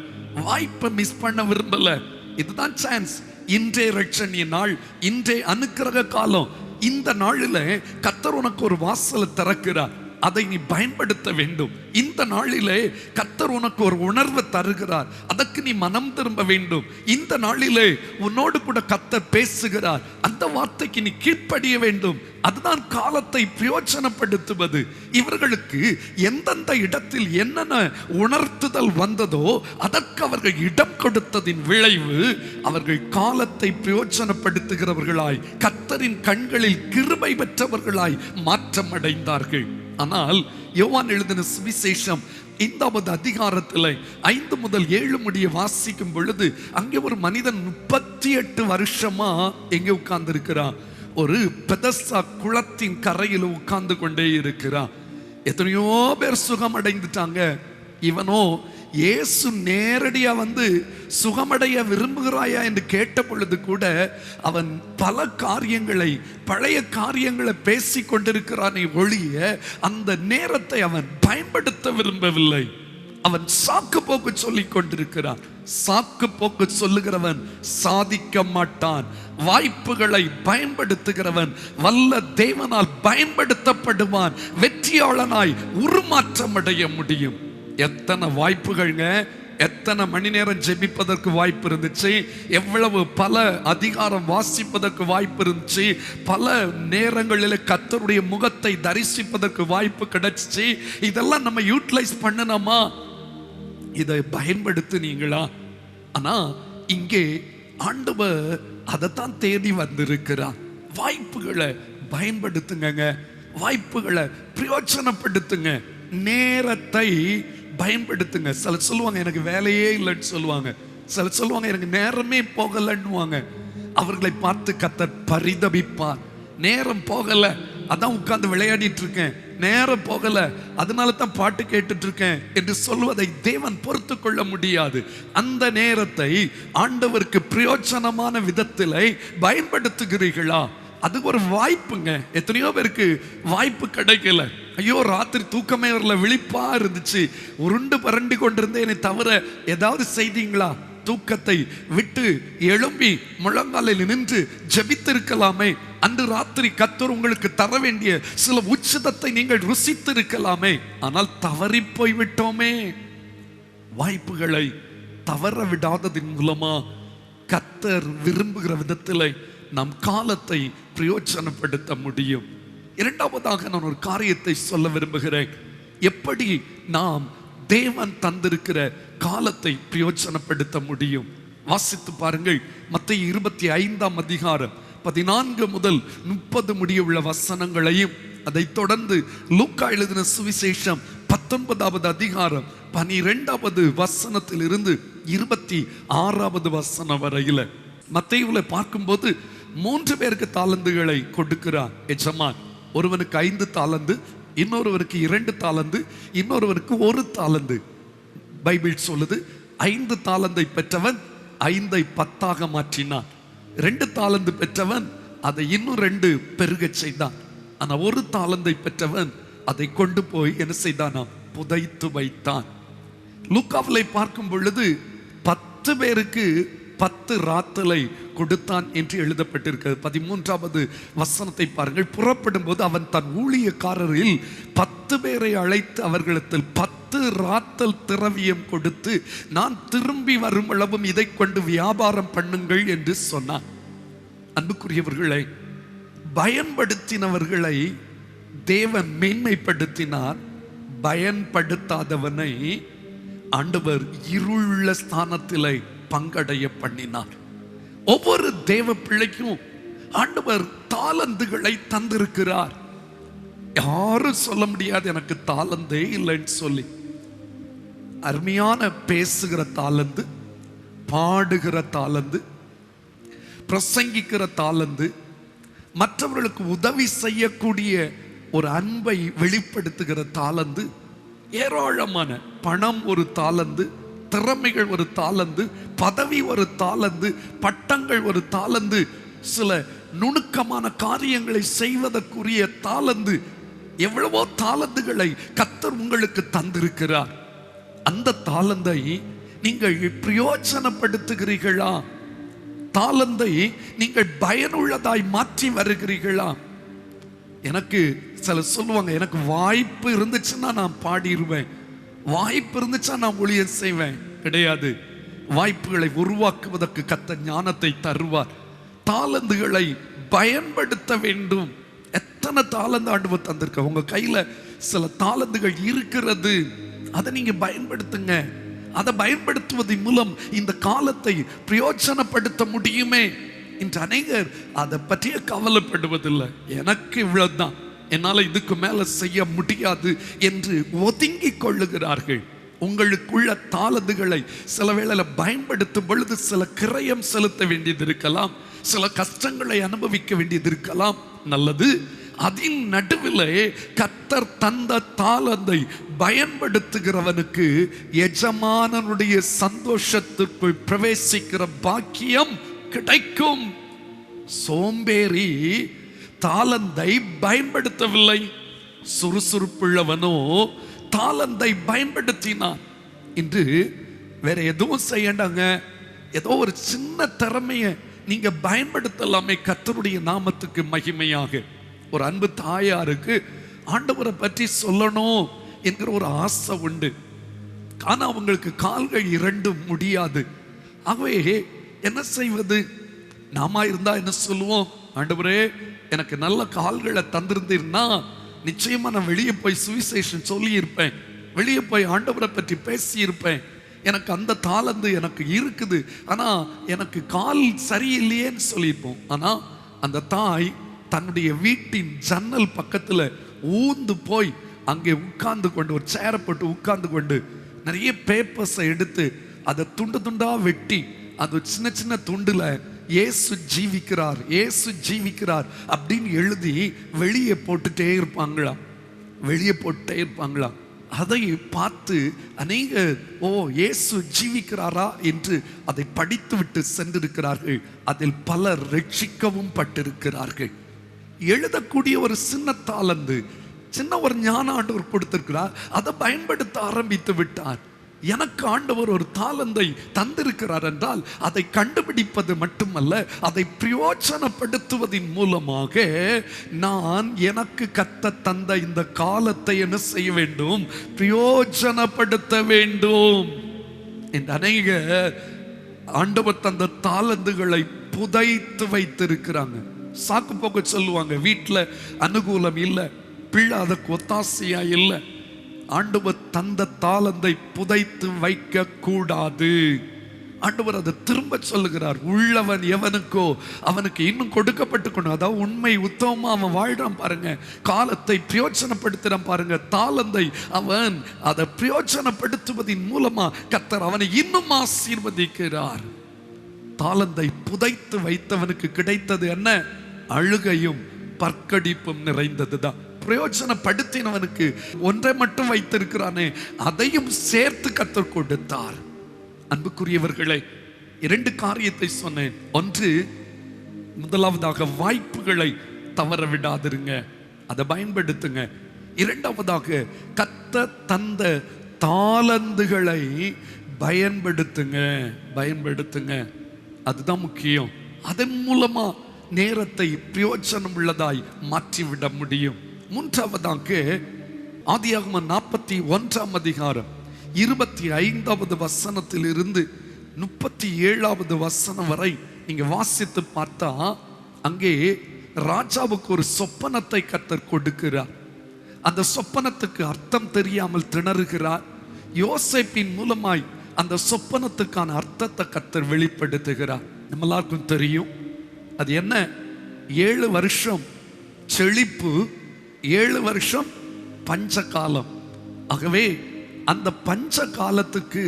வாய்ப்பை மிஸ் பண்ண விரும்பல. இதுதான் சான்ஸ். இன்றே ரட்சணிய நாள், இன்றே அனுக்கிரக காலம். இந்த நாளில் கர்த்தர் உனக்கு ஒரு வாசலை திறக்கிறார். அதை நீ பயன்படுத்த வேண்டும். இந்த நாளிலே கர்த்தர் உனக்கு ஒரு உணர்வை தருகிறார், அதற்கு நீ மனம் திரும்ப வேண்டும். இந்த நாளிலே உன்னோடு கூட கர்த்தர் பேசுகிறார், அந்த வார்த்தைக்கு நீ கீழ்ப்படிய வேண்டும். அதுதான் காலத்தை பிரயோஜனப்படுத்துவது. இவர்களுக்கு எந்தெந்த இடத்தில் என்னென்ன உணர்த்துதல் வந்ததோ அதற்கு அவர்கள் இடம் கொடுத்ததின் விளைவு அவர்கள் காலத்தை பிரயோஜனப்படுத்துகிறவர்களாய், கர்த்தரின் கண்களில் கிருபை பெற்றவர்களாய் மாற்றம் அடைந்தார்கள். ஆனால் யோவான் எழுதின சுவிசேஷம் 5வது அதிகாரத்தில் 5 முதல் 7 முடிய வாசிக்கும் பொழுது அங்கே ஒரு மனிதன் 38 வருஷமா எங்கே உட்கார்ந்து இருக்கிறான்? ஒரு பெதஸ்தா குளத்தின் கரையில் உட்கார்ந்து கொண்டே இருக்கிறான். எத்தனையோ பேர் சுகம் அடைந்துட்டாங்க. இவனோ இயேசு நேரடியா வந்து சுகமடைய விரும்புகிறாயா என்று கேட்ட பொழுது கூட அவன் பல காரியங்களை, பழைய காரியங்களை பேசி கொண்டிருக்கிறானே ஒழிய அந்த நேரத்தை அவன் பயன்படுத்த விரும்பவில்லை. அவன் சாக்கு போக்கு சொல்லிக் கொண்டிருக்கிறான். சாக்கு போக்கு சொல்லுகிறவன் சாதிக்க மாட்டான். வாய்ப்புகளை பயன்படுத்துகிறவன் வல்ல தேவனால் பயன்படுத்தப்படுவான். வெற்றியாளனாய் உருமாற்றம் அடைய முடியும். எத்தனை வாய்ப்புகள்ங்க, எத்தனை மணி நேரம் ஜெபிப்பதற்கு வாய்ப்பு இருந்துச்சு, எவ்வளவு பல அதிகாரம் வாசிப்பதற்கு வாய்ப்பு இருந்துச்சு, பல நேரங்களில் கர்த்தருடைய முகத்தை தரிசிப்பதற்கு வாய்ப்பு கிடைச்சிச்சு. இதெல்லாம் நம்ம யூட்டிலைஸ் பண்ணணுமா? இதை பயன்படுத்தினீங்களா? ஆனா இங்கே ஆண்டவர் அதைத்தான் தேடி வந்திருக்கிறார். வாய்ப்புகளை பயன்படுத்துங்க, வாய்ப்புகளை பிரயோஜனப்படுத்துங்க, நேரத்தை பயன்படுத்துங்க. சில சொல்லுவாங்க எனக்கு வேலையே இல்லைன்னு சொல்லுவாங்க, சில சொல்லுவாங்க எனக்கு நேரமே போகலன்னுவாங்க. அவர்களை பார்த்து கர்த்தர் பரிதபிப்பார். நேரம் போகல, அதான் உட்கார்ந்து விளையாடிட்டு இருக்கேன், நேரம் போகல அதனால தான் பாட்டு கேட்டுட்டு இருக்கேன் என்று சொல்வதை தேவன் பொறுத்து கொள்ள முடியாது. அந்த நேரத்தை ஆண்டவருக்கு பிரயோஜனமான விதத்தில் பயன்படுத்துகிறீர்களா? அது ஒரு வாய்ப்புங்க. எத்தனையோ பேருக்கு வாய்ப்பு கிடைக்கல. ஐயோ ராத்திரி தூக்கமே வரல, விழிப்பா இருந்துச்சு, உருண்டு பரண்டி கொண்டிருந்தேனே தவிர ஏதாவது செய்தீங்களா? தூக்கத்தை விட்டு எழும்பி முழங்காலில் நின்று ஜெபித்திருக்கலாமே. அன்று ராத்திரி கர்த்தர் உங்களுக்கு தர வேண்டிய சில உச்சிதத்தை நீங்கள் ருசித்திருக்கலாமே. ஆனால் தவறி போய்விட்டோமே. வாய்ப்புகளை தவற விடாததின் மூலமா கர்த்தர் விரும்புகிற விதத்தில் நம் காலத்தை பிரயோஜனப்படுத்த முடியும். இரண்டாவதாக நான் ஒரு காரியத்தை சொல்ல விரும்புகிறேன். எப்படி நாம் தேவன் தந்திருக்கிற காலத்தை பிரயோஜனப்படுத்த முடியும்? வாசித்து பாருங்கள். மத்தேயு 25ஆம் அதிகாரம் 14 முதல் 30 முடிய உள்ள வசனங்களையும், அதை தொடர்ந்து லூக்கா எழுதின சுவிசேஷம் 19வது அதிகாரம் 12வது வசனத்தில் இருந்து 26வது வசனம் வரையில மத்தேயுல பார்க்கும்போது 3 பேருக்கு தாலந்துகளை கொடுக்கிறார் எஜமான். ஒருவனுக்கு 5 தாலந்து, இன்னொருவருக்கு 2 தாலந்து, இன்னொருவருக்கு 1 தாலந்து. பைபிள் சொல்லுது 5 தாலந்தை பெற்றவன் 5ஐ 10ஆக மாற்றினான். 2 தாலந்து பெற்றவன் அதை இன்னும் 2 பெருக செய்தான். ஆனா 1 தாலந்தை பெற்றவன் அதை கொண்டு போய் என்ன செய்தானாம்? புதைத்து வைத்தான். லூக்காவிலே பார்க்கும் பொழுது 10 பேருக்கு 10 ராத்தலை கொடுத்தான் என்று எழுதப்பட்டிருக்கிறது. 13வது வசனத்தை பாருங்கள். புறப்படும் போது அவன் தன் ஊழியக்காரரில் 10 பேரை அழைத்து அவர்களிடத்தில் 10 ராத்தல் திரவியம் கொடுத்து, நான் திரும்பி வரும் அளவும் இதை கொண்டு வியாபாரம் பண்ணுங்கள் என்று சொன்னான். அன்புக்குரியவர்களை, பயன்படுத்தினவர்களை தேவன் மேன்மைப்படுத்தினார். பயன்படுத்தாதவனை ஆண்டவர் இருளுள்ள ஸ்தானத்திலே பங்கடைய பண்ணினார். ஒவ்வொரு தேவ பிள்ளைக்கும் ஆண்டவர் தாலந்துகளை தந்திருக்கிறார். யாரும் சொல்ல முடியாது எனக்கு தாலந்தே இல்லைன்னு சொல்லி. அருமையான பேசுகிற தாலந்து, பாடுகிற தாலந்து, பிரசங்கிக்கிற தாலந்து, மற்றவர்களுக்கு உதவி செய்யக்கூடிய ஒரு அன்பை வெளிப்படுத்துகிற தாலந்து, ஏராளமான பணம் ஒரு தாலந்து, திறமைகள் ஒரு தாலந்து, பதவி ஒரு தாலந்து, பட்டங்கள் ஒரு தாலந்து, சில நுணுக்கமான காரியங்களை செய்வதற்குரிய தாலந்து, எவ்வளவோ தாலந்துகளை கர்த்தர் உங்களுக்கு தந்திருக்கிறார். அந்த தாலந்தை நீங்கள் பிரயோஜனப்படுத்துகிறீர்களா? தாலந்தை நீங்கள் பயனுள்ளதாய் மாற்றி வருகிறீர்களா? எனக்கு சில சொல்லுவாங்க, எனக்கு வாய்ப்பு இருந்துச்சுன்னா நான் பாடிடுவேன், வாய்ப்பு இருந்துச்சா நான் ஊழியம் செய்வேன். கிடையாது. வாய்ப்புகளை உருவாக்குவதற்கு கர்த்தர் ஞானத்தை தருவார். தாளந்துகளை பயன்படுத்த வேண்டும். எத்தனை தாளந்து ஆண்டவர் தந்திருக்க, உங்க கையில சில தாளந்துகள் இருக்கிறது, அதை நீங்க பயன்படுத்துங்க. அதை பயன்படுத்துவதன் மூலம் இந்த காலத்தை பிரயோஜனப்படுத்த முடியுமே. இன்று அநேகர் அதை பற்றிய கவலைப்படுவதில்லை. எனக்கு இவ்வளவுதான், என்னால இதுக்கு மேல செய்ய முடியாது என்று ஒதுங்கிக் கொள்ளுகிறார்கள். உங்களுக்குள்ள தாளந்துகளை சில வேளையில பயன்படுத்தும் பொழுது சில கிரயம் செலுத்த வேண்டியது இருக்கலாம், சில கஷ்டங்களை அனுபவிக்க வேண்டியது இருக்கலாம். நல்லது. அதில் நடுவில் கர்த்தர் தந்த தாளந்தை பயன்படுத்துகிறவனுக்கு எஜமானனுடைய சந்தோஷத்திற்குள் பிரவேசிக்கிற பாக்கியம் கிடைக்கும். சோம்பேறி தாளந்தை பயன்படுத்தவில்லை, சுறுசுறுப்புள்ளவனோ தாளந்தை பயன்படுத்தினான். இன்று வேற எதுவும் செய்யண்டாங்க, ஏதோ ஒரு சின்ன திறமையை நீங்க பயன்படுத்தலாமே கர்த்தருடைய நாமத்துக்கு மகிமையாக. ஒரு அன்பு தாயாருக்கு ஆண்டவரை பற்றி சொல்லணும் என்கிற ஒரு ஆசை உண்டு. ஆனா அவங்களுக்கு கால்கள் இரண்டும் முடியாது. ஆகவே என்ன செய்வது? நாம இருந்தா என்ன சொல்லுவோம்? ஆண்டவரே, எனக்கு நல்ல கால்களை தந்திருந்தீர்னா நிச்சயமா நான் வெளியே போய் சுவிசேஷம் சொல்லி இருப்பேன், வெளியே போய் ஆண்டவரை பற்றி பேசி இருப்பேன். எனக்கு அந்த தாளந்து எனக்கு இருக்குது, ஆனா எனக்கு கால் சரியில்லையேன்னு சொல்லியிருப்போம். ஆனா அந்த தாய் தன்னுடைய வீட்டின் ஜன்னல் பக்கத்துல ஊந்து போய் அங்கே உட்கார்ந்து கொண்டு, ஒரு சேரை போட்டு உட்கார்ந்து கொண்டு நிறைய பேப்பர்ஸை எடுத்து அதை துண்டு துண்டா வெட்டி அது சின்ன சின்ன துண்டுல இயேசு ஜீவிக்கிறார், இயேசு ஜீவிக்கிறார் அப்படின்னு எழுதி வெளியே போட்டுட்டே இருப்பாங்களாம், வெளியே போட்டுட்டே இருப்பாங்களாம். அதை பார்த்து அநேக ஓ இயேசு ஜீவிக்கிறாரா என்று அதை படித்து விட்டு சென்றிருக்கிறார்கள். அதில் பலர் ரட்சிக்கவும் பட்டிருக்கிறார்கள். எழுதக்கூடிய ஒரு சின்ன தாளந்து, சின்ன ஒரு ஞான ஆண்டவர் கொடுத்திருக்கிறார், அதை பயன்படுத்த ஆரம்பித்து விட்டார். எனக்கு ஆண்டவர் ஒரு தாளந்தை தந்திருக்கிறார் என்றால் அதை கண்டுபிடிப்பது மட்டுமல்ல, அதை பிரயோஜனப்படுத்துவதன் மூலமாக நான் எனக்கு கர்த்தர் தந்த இந்த காலத்தை என்ன செய்ய வேண்டும்? பிரயோஜனப்படுத்த வேண்டும். இந்த அநேக ஆண்டவர் தந்த தாளந்துகளை புதைத்து வைத்திருக்கிறாங்க. சாக்கு போக்க சொல்லுவாங்க, வீட்டில் அனுகூலம் இல்லை, பிள்ளை அதற்கு ஒத்தாசையா இல்லை. ஆண்டவர் தந்த தாளந்தை புதைத்து வைக்க கூடாது. ஆண்டவர் அதை திரும்ப சொல்லுகிறார், உள்ளவன் எவனுக்கோ அவனுக்கு இன்னும் கொடுக்கப்பட்டு கொண்டு, அதாவது உண்மை உத்தமமா அவன் வாழ்றான் பாருங்க, காலத்தை பிரயோஜனப்படுத்துறான் பாருங்க, தாளந்தை அவன் அதை பிரயோஜனப்படுத்துவதன் மூலமா கர்த்தர் அவனை இன்னும் ஆசீர்வதிக்கிறார். தாளந்தை புதைத்து வைத்தவனுக்கு கிடைத்தது என்ன? அழுகையும் பற்கடிப்பும் நிறைந்ததுதான். பிரயோஜனப்படுத்தினவனுக்கு ஒன்றை மட்டும் வைத்திருக்கிறானே, அதையும் சேர்த்து கர்த்தர் கொடுத்தார். அன்புக்குரியவர்களே, இரண்டு காரியத்தை சொன்னேன். ஒன்று, முதலாவதாக வாய்ப்புகளை தவற விடாதிருங்க, அதை பயன்படுத்துங்க. இரண்டாவதாக கர்த்தர் தந்த தாளந்துகளை பயன்படுத்துங்க, பயன்படுத்துங்க. அதுதான் முக்கியம். அதன் மூலமா நேரத்தை பிரயோஜனம் உள்ளதாய் மாற்றிவிட முடியும். மூன்றாவதாக ஆதியாகமம் 41 அதிகாரம் 25வது வசனத்தில் இருந்து 37வது வசனம் வரை நீங்க வாசித்து பார்த்தா, அங்கே ராஜாவுக்கு ஒரு சொப்பனத்தை கர்த்தர் கொடுக்கிறார். அந்த சொப்பனத்துக்கு அர்த்தம் தெரியாமல் திணறுகிறார். யோசேப்பின் மூலமாய் அந்த சொப்பனத்துக்கான அர்த்தத்தை கர்த்தர் வெளிப்படுத்துகிறார். நம்ம எல்லாருக்கும் தெரியும் அது என்ன? 7 வருஷம் செழிப்பு, 7 வருஷம் பஞ்ச காலம். ஆகவே அந்த பஞ்ச காலத்துக்கு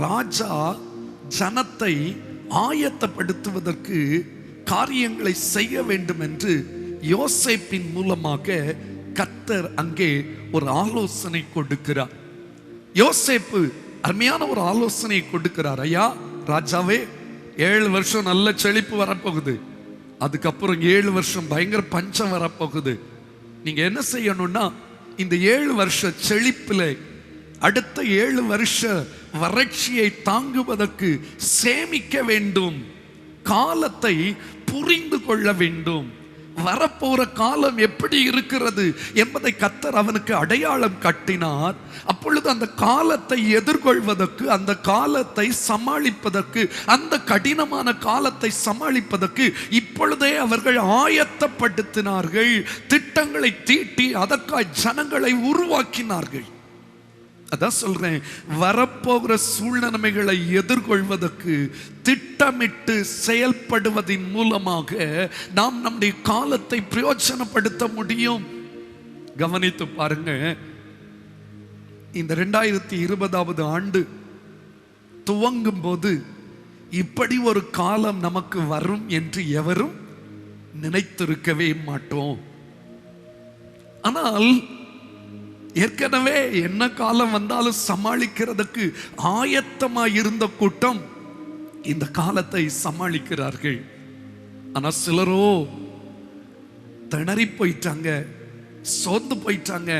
ராஜா ஜனத்தை ஆயத்தப்படுத்துவதற்கு காரியங்களை செய்ய வேண்டும் என்று யோசேப்பின் மூலமாக கர்த்தர் அங்கே ஒரு ஆலோசனை கொடுக்கிறார். யோசேப்பு அருமையான ஒரு ஆலோசனை கொடுக்கிறார். ஐயா ராஜாவே, 7 வருஷம் நல்ல செழிப்பு வரப்போகுது, அதுக்கப்புறம் 7 வருஷம் பயங்கர பஞ்சம் வரப்போகுது. நீங்க என்ன செய்யணும்னா, இந்த 7 வருஷ செழிப்புல அடுத்த 7 வருஷ வறட்சியை தாங்குவதற்கு சேமிக்க வேண்டும், காலத்தை புரிந்து கொள்ள வேண்டும். வரப்போற காலம் எப்படி இருக்கிறது என்பதை கர்த்தர் அவனுக்கு அடையாளம் கட்டினார். அப்பொழுது அந்த காலத்தை எதிர்கொள்வதற்கு, அந்த காலத்தை சமாளிப்பதற்கு, அந்த கடினமான காலத்தை சமாளிப்பதற்கு இப்பொழுதே அவர்கள் ஆயத்தப்படுத்தினார்கள். திட்டங்களை தீட்டி அதற்காக ஜனங்களை உருவாக்கினார்கள். அதான் சொல்றேன், வரப்போகிற சூழ்நிலைகளை எதிர்கொள்வதற்கு திட்டமிட்டு செயல்படுவதன் மூலமாக நாம் நம்முடைய காலத்தை பிரயோஜனப்படுத்த முடியும். கவனித்து பாருங்க, இந்த 2020வது ஆண்டு துவங்கும் போது இப்படி ஒரு காலம் நமக்கு வரும் என்று எவரும் நினைத்திருக்கவே மாட்டோம். ஆனால் ஏற்கனவே என்ன காலம் வந்தாலும் சமாளிக்கிறதுக்கு ஆயத்தமாக இருந்த கூட்டம் இந்த காலத்தை சமாளிக்கிறார்கள். ஆனா சிலரோ திணறி போயிட்டாங்க, சோர்ந்து போயிட்டாங்க.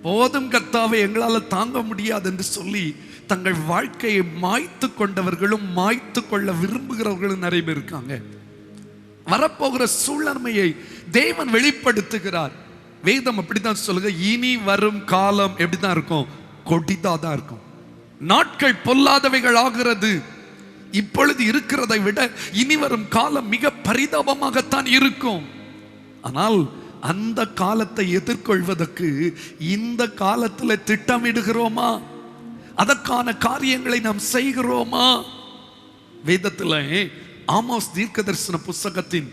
போதும் கர்த்தாவே, எங்களால் தாங்க முடியாது என்று சொல்லி தங்கள் வாழ்க்கையை மாய்த்து கொண்டவர்களும் மாய்த்து கொள்ள விரும்புகிறவர்களும் நிறைய பேர் இருக்காங்க. வரப்போகிற சூழ்நிலையை தேவன் வெளிப்படுத்துகிறார். வேதம் அப்படித்தான் சொல்லுங்க, இனி வரும் காலம் எப்படிதான் இருக்கும்? கொடிதாதான் இருக்கும். நாட்கள் பொல்லாதவைகள் ஆகிறது. இப்பொழுது இருக்கிறதை விட இனி வரும் காலம் மிக பரிதாபமாகத்தான் இருக்கும். ஆனால் அந்த காலத்தை எதிர்கொள்வதற்கு இந்த காலத்தில் திட்டமிடுகிறோமா? அதற்கான காரியங்களை நாம் செய்கிறோமா? வேதத்தில் ஆமோஸ் தீர்க்கதரிசன புஸ்தகத்தின்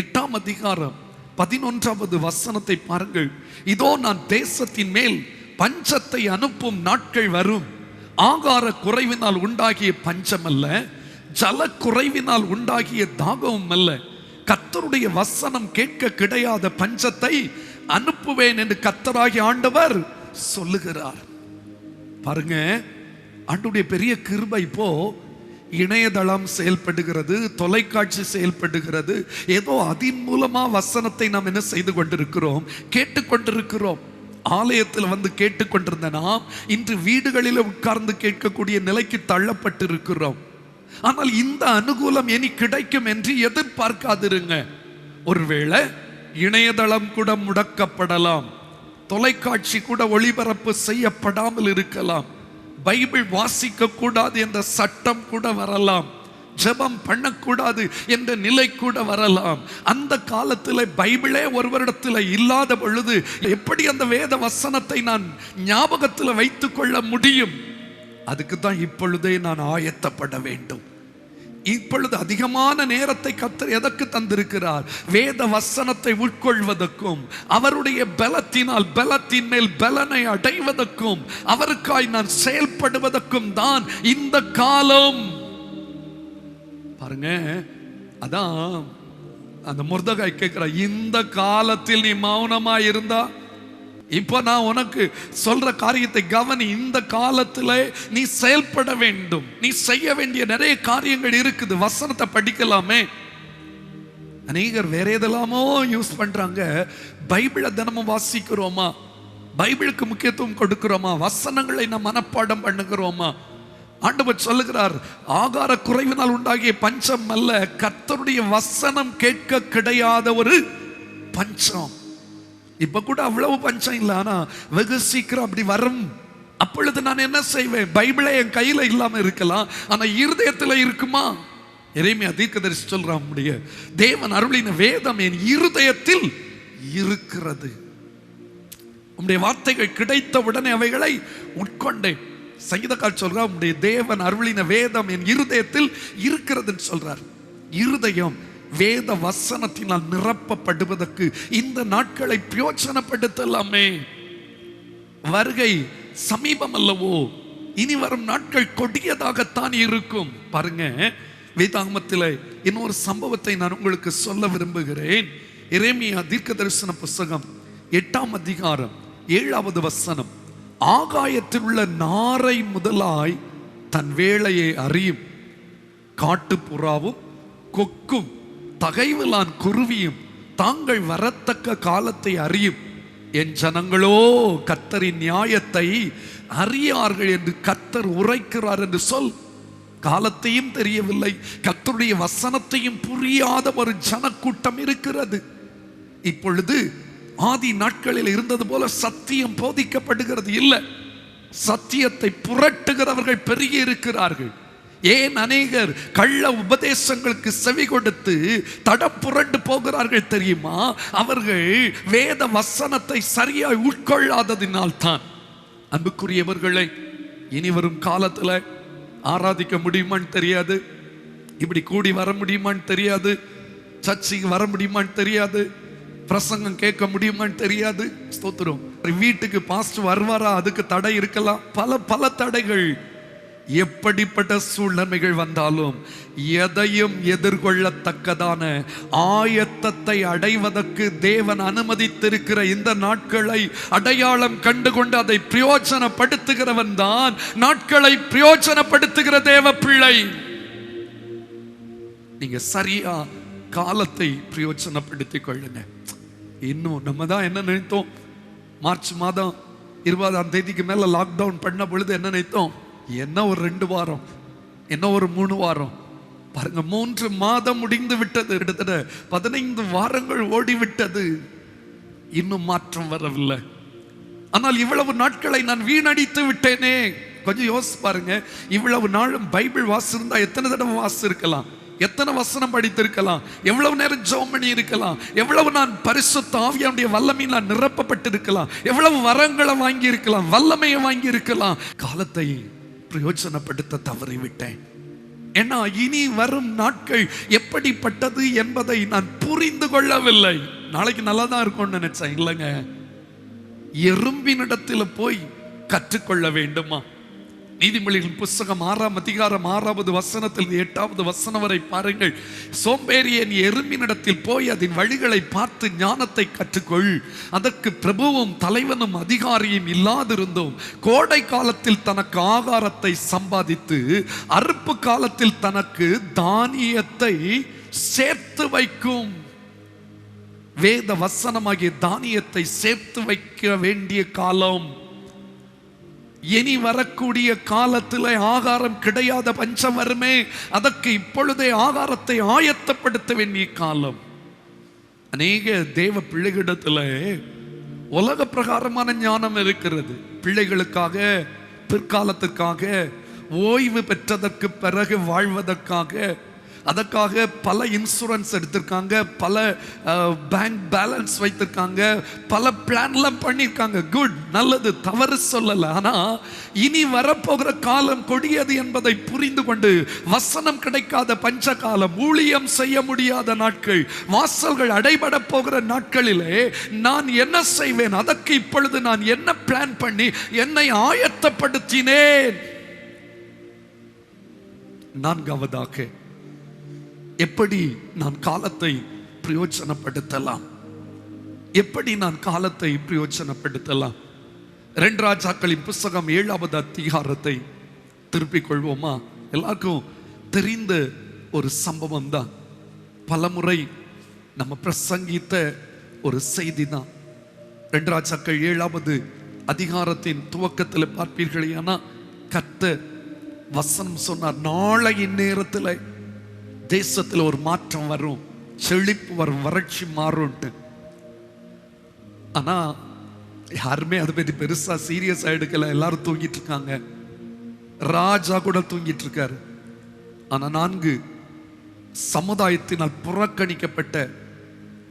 8ஆம் அதிகாரம் 11வது வசனத்தை பாருங்கள். இதோ நான் தேசத்தின் மேல் பஞ்சத்தை அனுப்பும் நாட்கள் வரும். ஆகார குறைவினால் உண்டாகிய பஞ்சம் அல்ல, ஜல குறைவினால் உண்டாகிய தாகமும் அல்ல, கர்த்தருடைய வசனம் கேட்க கிடையாத பஞ்சத்தை அனுப்புவேன் என்று கர்த்தராகிய ஆண்டவர் சொல்லுகிறார். பாருங்க, ஆண்டவருடைய பெரிய கிருபை. இப்போ இணையதளம் செயல்படுகிறது, தொலைக்காட்சி செயல்படுகிறது. ஏதோ அதன் மூலமா வசனத்தை நாம் என்ன செய்து கொண்டிருக்கிறோம்? கேட்டுக்கொண்டிருக்கிறோம். ஆலயத்தில் வந்து கேட்டுக்கொண்டிருந்த நாம் இன்று வீடுகளில் உட்கார்ந்து கேட்கக்கூடிய நிலைக்கு தள்ளப்பட்டிருக்கிறோம். ஆனால் இந்த அனுகூலம் இனி கிடைக்கும் என்று எதிர்பார்க்காதிருங்க. ஒருவேளை இணையதளம் கூட முடக்கப்படலாம், தொலைக்காட்சி கூட ஒளிபரப்பு செய்யப்படாமல் இருக்கலாம், பைபிள் வாசிக்க கூடாது என்ற சட்டம் கூட வரலாம், ஜெபம் பண்ணக்கூடாது என்ற நிலை கூட வரலாம். அந்த காலத்தில் பைபிளே ஒருவரிடத்தில் இல்லாத பொழுது எப்படி அந்த வேத வசனத்தை நான் ஞாபகத்தில் வைத்துக் கொள்ள முடியும்? அதுக்கு தான் இப்பொழுதே நான் ஆயத்தப்பட வேண்டும். இப்பொழுது அதிகமான நேரத்தை கர்த்தர் எதற்கு தந்திருக்கிறார்? வேத வசனத்தை உட்கொள்வதற்கும், அவருடைய பலத்தினால் பலத்தின் மேல் பலனை அடைவதற்கும், அவருக்காய் நான் செயல்படுவதற்கும் தான் இந்த காலம். பாருங்க, அதான் அந்த முர்தகாய் கேட்கிறார், இந்த காலத்தில் நீ மௌனமா இருந்தா, இப்ப நான் உனக்கு சொல்ற காரியத்தை கவனி. இந்த காலத்துல நீ செயல்பட வேண்டும். நீ செய்ய வேண்டிய நிறைய காரியங்கள் இருக்குது. வசனத்தை படிக்கலாமே. அநேகர் வேற எதெல்லாமோ யூஸ் பண்றாங்க. பைபிளை தினமும் வாசிக்கிறோமா? பைபிளுக்கு முக்கியத்துவம் கொடுக்கிறோமா? வசனங்களை நாம் மனப்பாடம் பண்ணுகிறோமா? ஆண்டவர் சொல்லுகிறார், ஆகார குறைவினால் உண்டாகிய பஞ்சம் அல்ல, கர்த்தருடைய வசனம் கேட்க கிடையாத ஒரு பஞ்சம். இப்ப கூட அவ்வளவு பஞ்சம் இல்லை, ஆனா வெகு சீக்கிரம் அப்படி வரும். அப்பொழுது நான் என்ன செய்வேன்? பைபிளே என் கையில இல்லாம இருக்கலாம், ஆனா இருதயத்துல இருக்குமா? எரேமியா தீர்க்கதரிசி சொல்றான், முடிய தேவன் அருளின வேதம் என் இருதயத்தில் இருக்கிறது. உம்முடைய வார்த்தைகள் கிடைத்த உடனே அவைகளை உட்கொண்டேன். சங்கீதக்காரர் சொல்றார், உம்முடைய தேவன் அருளின வேதம் என் இருதயத்தில் இருக்கிறதுன்னு சொல்றார். இருதயம் வேத வசனத்தினால் நிரப்பப்படுவதற்கு இந்த நாட்களை பிரயோஜனப்படுத்தலாமே. வருகை சமீபம் அல்லவோ? இனி வரும் நாட்கள் கொடியதாகத்தான் இருக்கும். பாருங்க, வேதாகமத்தில் இன்னொரு சம்பவத்தை நான் உங்களுக்கு சொல்ல விரும்புகிறேன். எரேமியா தீர்க்கதரிசன புஸ்தகம் 8ஆம் அதிகாரம் 7வது வசனம். ஆகாயத்தில் உள்ள நாரை முதலாய் தன் வேளையை அறியும், காட்டுப்புறாவும் கொக்கும் தகைவிலான் குருவியும் தாங்கள் வரத்தக்க காலத்தை அறியும். என் ஜனங்களோ கர்த்தரின் நியாயத்தை அறியார்கள் என்று கர்த்தர் உரைக்கிறார் என்று சொல். காலத்தையும் தெரியவில்லை, கர்த்தருடைய வசனத்தையும் புரியாத ஒரு ஜனக்கூட்டம் இருக்கிறது. இப்பொழுது ஆதி நாட்களில் இருந்தது போல சத்தியம் போதிக்கப்படுகிறது இல்லை. சத்தியத்தை புரட்டுகிறவர்கள் பெருகி இருக்கிறார்கள். ஏன் அநேகர் கள்ள உபதேசங்களுக்கு செவி கொடுத்து தடம் புரண்டு போகிறார்கள் தெரியுமா? அவர்கள் வேத வசனத்தை சரியாய் உட்கொள்ளாததினால் தான். அன்புக்குரியவர்களை, இனி வரும் காலத்துல ஆராதிக்க முடியுமான்னு தெரியாது, இப்படி கூடி வர முடியுமான்னு தெரியாது, சர்ச்சைக்கு வர முடியுமான்னு தெரியாது, பிரசங்கம் கேட்க முடியுமான்னு தெரியாது. ஸ்தோத்திரம். வீட்டுக்கு பாஸ்டர் வருவாரா, அதுக்கு தடை இருக்கலாம். பல தடைகள். எப்படிப்பட்ட சூழ்நிலைகள் வந்தாலும் எதையும் எதிர்கொள்ளத்தக்கதான ஆயத்தத்தை அடைவதற்கு தேவன் அனுமதித்திருக்கிற இந்த நாட்களை அடையாளம் கண்டுகொண்டு அதை பிரயோஜனப்படுத்துகிறவன் தான் நாட்களை பிரயோஜனப்படுத்துகிற தேவ பிள்ளை. நீங்க சரியா காலத்தை பிரயோஜனப்படுத்திக் கொள்ளுங்க. இன்னும் நம்ம தான் என்ன நினைத்தோம், மார்ச் மாதம் 20ஆம் தேதிக்கு மேல லாக்டவுன் பண்ண பொழுது என்ன நினைத்தோம், என்ன ஒரு 2 வாரம், என்ன ஒரு 3 வாரம். பாருங்க, 3 மாதம் முடிந்து விட்டது. கிட்டத்தட்ட 15 வாரங்கள் ஓடிவிட்டது. இன்னும் மாற்றம் வரவில்லை. ஆனால் இவ்வளவு நாட்களை நான் வீணடித்து விட்டேனே. கொஞ்சம் யோசிச்சு பாருங்க. இவ்வளவு நாளும் பைபிள் வாசிருந்தா எத்தனை தடவை வாசிருக்கலாம், எத்தனை வசனம் படித்திருக்கலாம், எவ்வளவு நேரம் ஜெபம் பண்ணி இருக்கலாம், எவ்வளவு நான் பரிசுத்த ஆவியானுடைய வல்லமையில் நான் நிரப்பப்பட்டிருக்கலாம், எவ்வளவு வரங்களை வாங்கி இருக்கலாம், வல்லமையை வாங்கி இருக்கலாம். காலத்தை பிரயோஜனப்படுத்த தவறிவிட்டேன். ஏன்னா இனி வரும் நாட்கள் எப்படிப்பட்டது என்பதை நான் புரிந்து கொள்ளவில்லை. நாளைக்கு நல்லா தான் இருக்கும்னு நினைச்சேன். இல்லைங்க, எறும்பினிடத்தில் போய் கற்றுக்கொள்ள வேண்டுமா? நீதிமொழிகளின் புஸ்தகம் 6ஆம் அதிகாரம் 6வது வசனத்தில் 8வது வசனம் வரை பாருங்கள். சோம்பேறியன் எறும்பினிடத்தில் போய் அதன் வழிகளை பார்த்து ஞானத்தை கற்றுக்கொள். அதற்கு பிரபுவும் தலைவனும் அதிகாரியும் இல்லாதிருந்தோம். கோடை காலத்தில் தனக்கு ஆகாரத்தை சம்பாதித்து அறுப்பு காலத்தில் தனக்கு தானியத்தை சேர்த்து வைக்கும். வேத வசனமாகிய தானியத்தை சேர்த்து வைக்க வேண்டிய காலம். இனி வரக்கூடிய காலத்தில் ஆகாரம் கிடையாத பஞ்சம் வருமே, அதற்கு இப்பொழுதே ஆகாரத்தை ஆயத்தப்படுத்த வேண்டிய காலம். அநேக தேவ பிள்ளைகளிடத்தில் உலக பிரகாரமான ஞானம் இருக்கிறது. பிள்ளைகளுக்காக, பிற்காலத்துக்காக, ஓய்வு பெற்றதற்கு பிறகு வாழ்வதற்காக, அதற்காக பல இன்சூரன்ஸ் எடுத்திருக்காங்க, பல பேங்க் பேலன்ஸ் வைத்திருக்காங்க, பல பிளான்லாம் பண்ணியிருக்காங்க. குட், நல்லது, தவறு சொல்லல. ஆனா இனி வரப்போகிற காலம் கொடியது என்பதை புரிந்து கொண்டு வசனம் கிடைக்காத பஞ்ச காலம், ஊழியம் செய்ய முடியாத நாட்கள், வாசல்கள் அடைபட போகிற நாட்களிலே நான் என்ன செய்வேன், அதற்கு இப்பொழுது நான் என்ன பிளான் பண்ணி என்னை ஆயத்தப்படுத்தினேன். 4வதாக, எப்படி நான் காலத்தை பிரயோஜனப்படுத்தலாம், எப்படி நான் காலத்தை பிரயோஜனப்படுத்தலாம். 2 ராஜாக்களின் புஸ்தகம் 7வது அதிகாரத்தை திருப்பிக் கொள்வோமா? எல்லாருக்கும் தெரிந்த ஒரு சம்பவம் தான், பலமுறை நம்ம பிரசங்கித்த ஒரு செய்தி தான். 2 ராஜாக்கள் 7வது அதிகாரத்தின் துவக்கத்தில் பார்ப்பீர்களேனா, கர்த்தர் வசனம் சொன்னார், நாளை இந்நேரத்தில் தேசத்தில் ஒரு மாற்றம் வரும், செழிப்பு வரும், வறட்சி மாறும்ட்டு. ஆனா யாருமே அதை பற்றி பெருசா சீரியஸா எடுக்கல. எல்லாரும் தூங்கிட்டு இருக்காங்க. ராஜா கூட தூங்கிட்டு இருக்காரு. ஆனா 4 சமுதாயத்தினால் புறக்கணிக்கப்பட்ட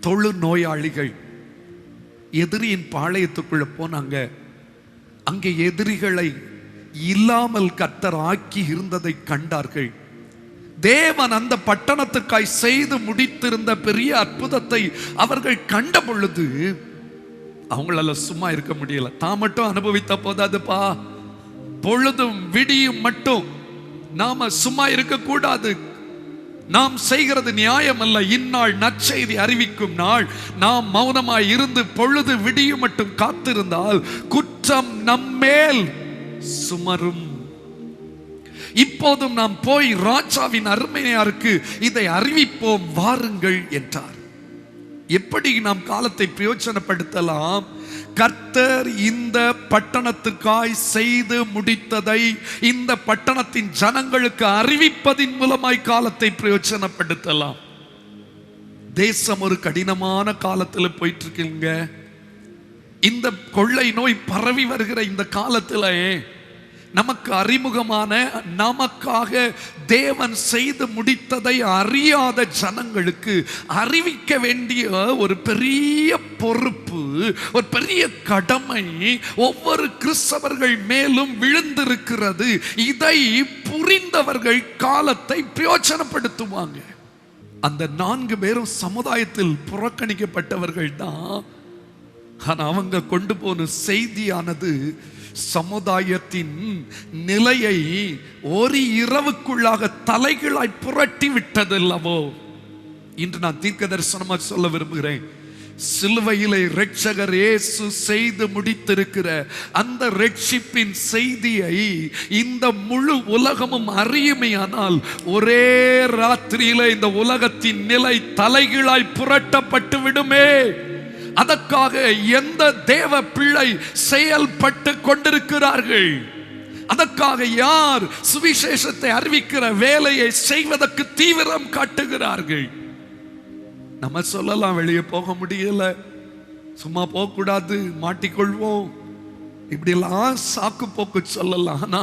தொழு நோயாளிகள் எதிரியின் பாளையத்துக்குள்ள போனாங்க. அங்கே எதிரிகளை இல்லாமல் கர்த்தர் ஆக்கி இருந்ததை கண்டார்கள். தேவன் அந்த பட்டணத்துக்காய் செய்து முடித்திருந்த பெரிய அற்புதத்தை அவர்கள் கண்ட பொழுது அவங்களால சும்மா இருக்க முடியல. தான் மட்டும் அனுபவித்த போதாதுப்பா, பொழுதும் விடியும் மட்டும் நாம சும்மா இருக்க கூடாது. நாம் செய்கிறது நியாயம் அல்ல. இந்நாள் நற்செய்தி அறிவிக்கும் நாள். நாம் மௌனமாய் இருந்து பொழுது விடியும் மட்டும் காத்திருந்தால் குற்றம் நம்மேல் சுமரும். இப்போதும் நாம் போய் ராஜாவின் அருமையாருக்கு இதை அறிவிப்போம், வாருங்கள் என்றார். எப்படி நாம் காலத்தை பிரயோஜனப்படுத்தலாம்? கர்த்தர் இந்த பட்டணத்துக்காய் செய்து முடித்ததை இந்த பட்டணத்தின் ஜனங்களுக்கு அறிவிப்பதின் மூலமாய் காலத்தை பிரயோஜனப்படுத்தலாம். தேசம் ஒரு கடினமான காலத்துல போயிட்டு இருக்குங்க. இந்த கொள்ளை நோய் பரவி வருகிற இந்த காலத்துல நமக்கு அறிமுகமான, நமக்காக தேவன் செய்து முடித்ததை அறியாத ஜனங்களுக்கு அறிவிக்க வேண்டிய ஒரு பெரிய பொறுப்பு, ஒரு பெரிய கடமை ஒவ்வொரு கிறிஸ்தவர்கள் மேலும் விழுந்திருக்கிறது. இதை புரிந்தவர்கள் காலத்தை பிரயோஜனப்படுத்துவாங்க. அந்த 4 பேரும் சமுதாயத்தில் புறக்கணிக்கப்பட்டவர்கள் தான். ஆனா அவங்க கொண்டு போன செய்தியானது சமுதாயத்தின் நிலையை ஒரு இரவுக்குள்ளாக தலைகளாய் புரட்டி விட்டது அல்லவோ. இன்று நான் தீர்க்க தரிசனமா சொல்ல விரும்புகிறேன். சிலுவையிலே இரட்சகர் இயேசு செய்து முடித்திருக்கிற அந்த இரட்சிப்பின் செய்தியை இந்த முழு உலகமும் அறியுமையானால் ஒரே ராத்திரியில இந்த உலகத்தின் நிலை தலைகீழாய் புரட்டப்பட்டு விடுமே. அதற்காக எந்த தேவ பிள்ளை செயல்பட்டு கொண்டிருக்கிறார்கள்? அதற்காக யார் சுவிசேஷத்தை அறிவிக்கிற வேலையை செய்வதற்கு தீவிரம் காட்டுகிறார்கள்? நம்ம சொல்லலாம், வெளியே போக முடியல, சும்மா போக கூடாது, மாட்டிக்கொள்வோம், இப்படி எல்லாம் சாக்கு போக்கு சொல்லலாம். ஆனா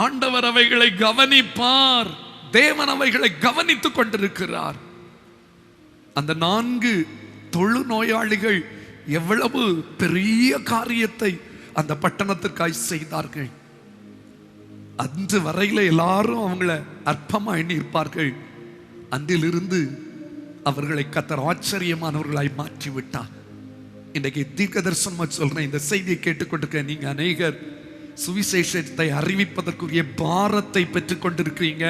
ஆண்டவர் அவைகளை கவனிப்பார். தேவன் அவைகளை கவனித்துக் கொண்டிருக்கிறார். அந்த 4 தொழுநோயாளிகள் எவ்வளவு பெரிய காரியத்தை அந்த பட்டணத்திற்காய் செய்தார்கள். அன்று வரையில எல்லாரும் அவங்கள அற்பமா எண்ணி இருப்பார்கள். அன்றிலிருந்து அவர்களை கர்த்தர் ஆச்சரியமானவர்களாய் மாற்றி விட்டார். இன்றைக்கு தீர்க்க தரிசனமா சொல்றேன், இந்த செய்தியை கேட்டுக்கொண்டிருக்க நீங்க அநேகர் சுவிசேஷத்தை அறிவிப்பதற்குரிய பாரத்தை பெற்றுக் கொண்டிருக்கிறீங்க.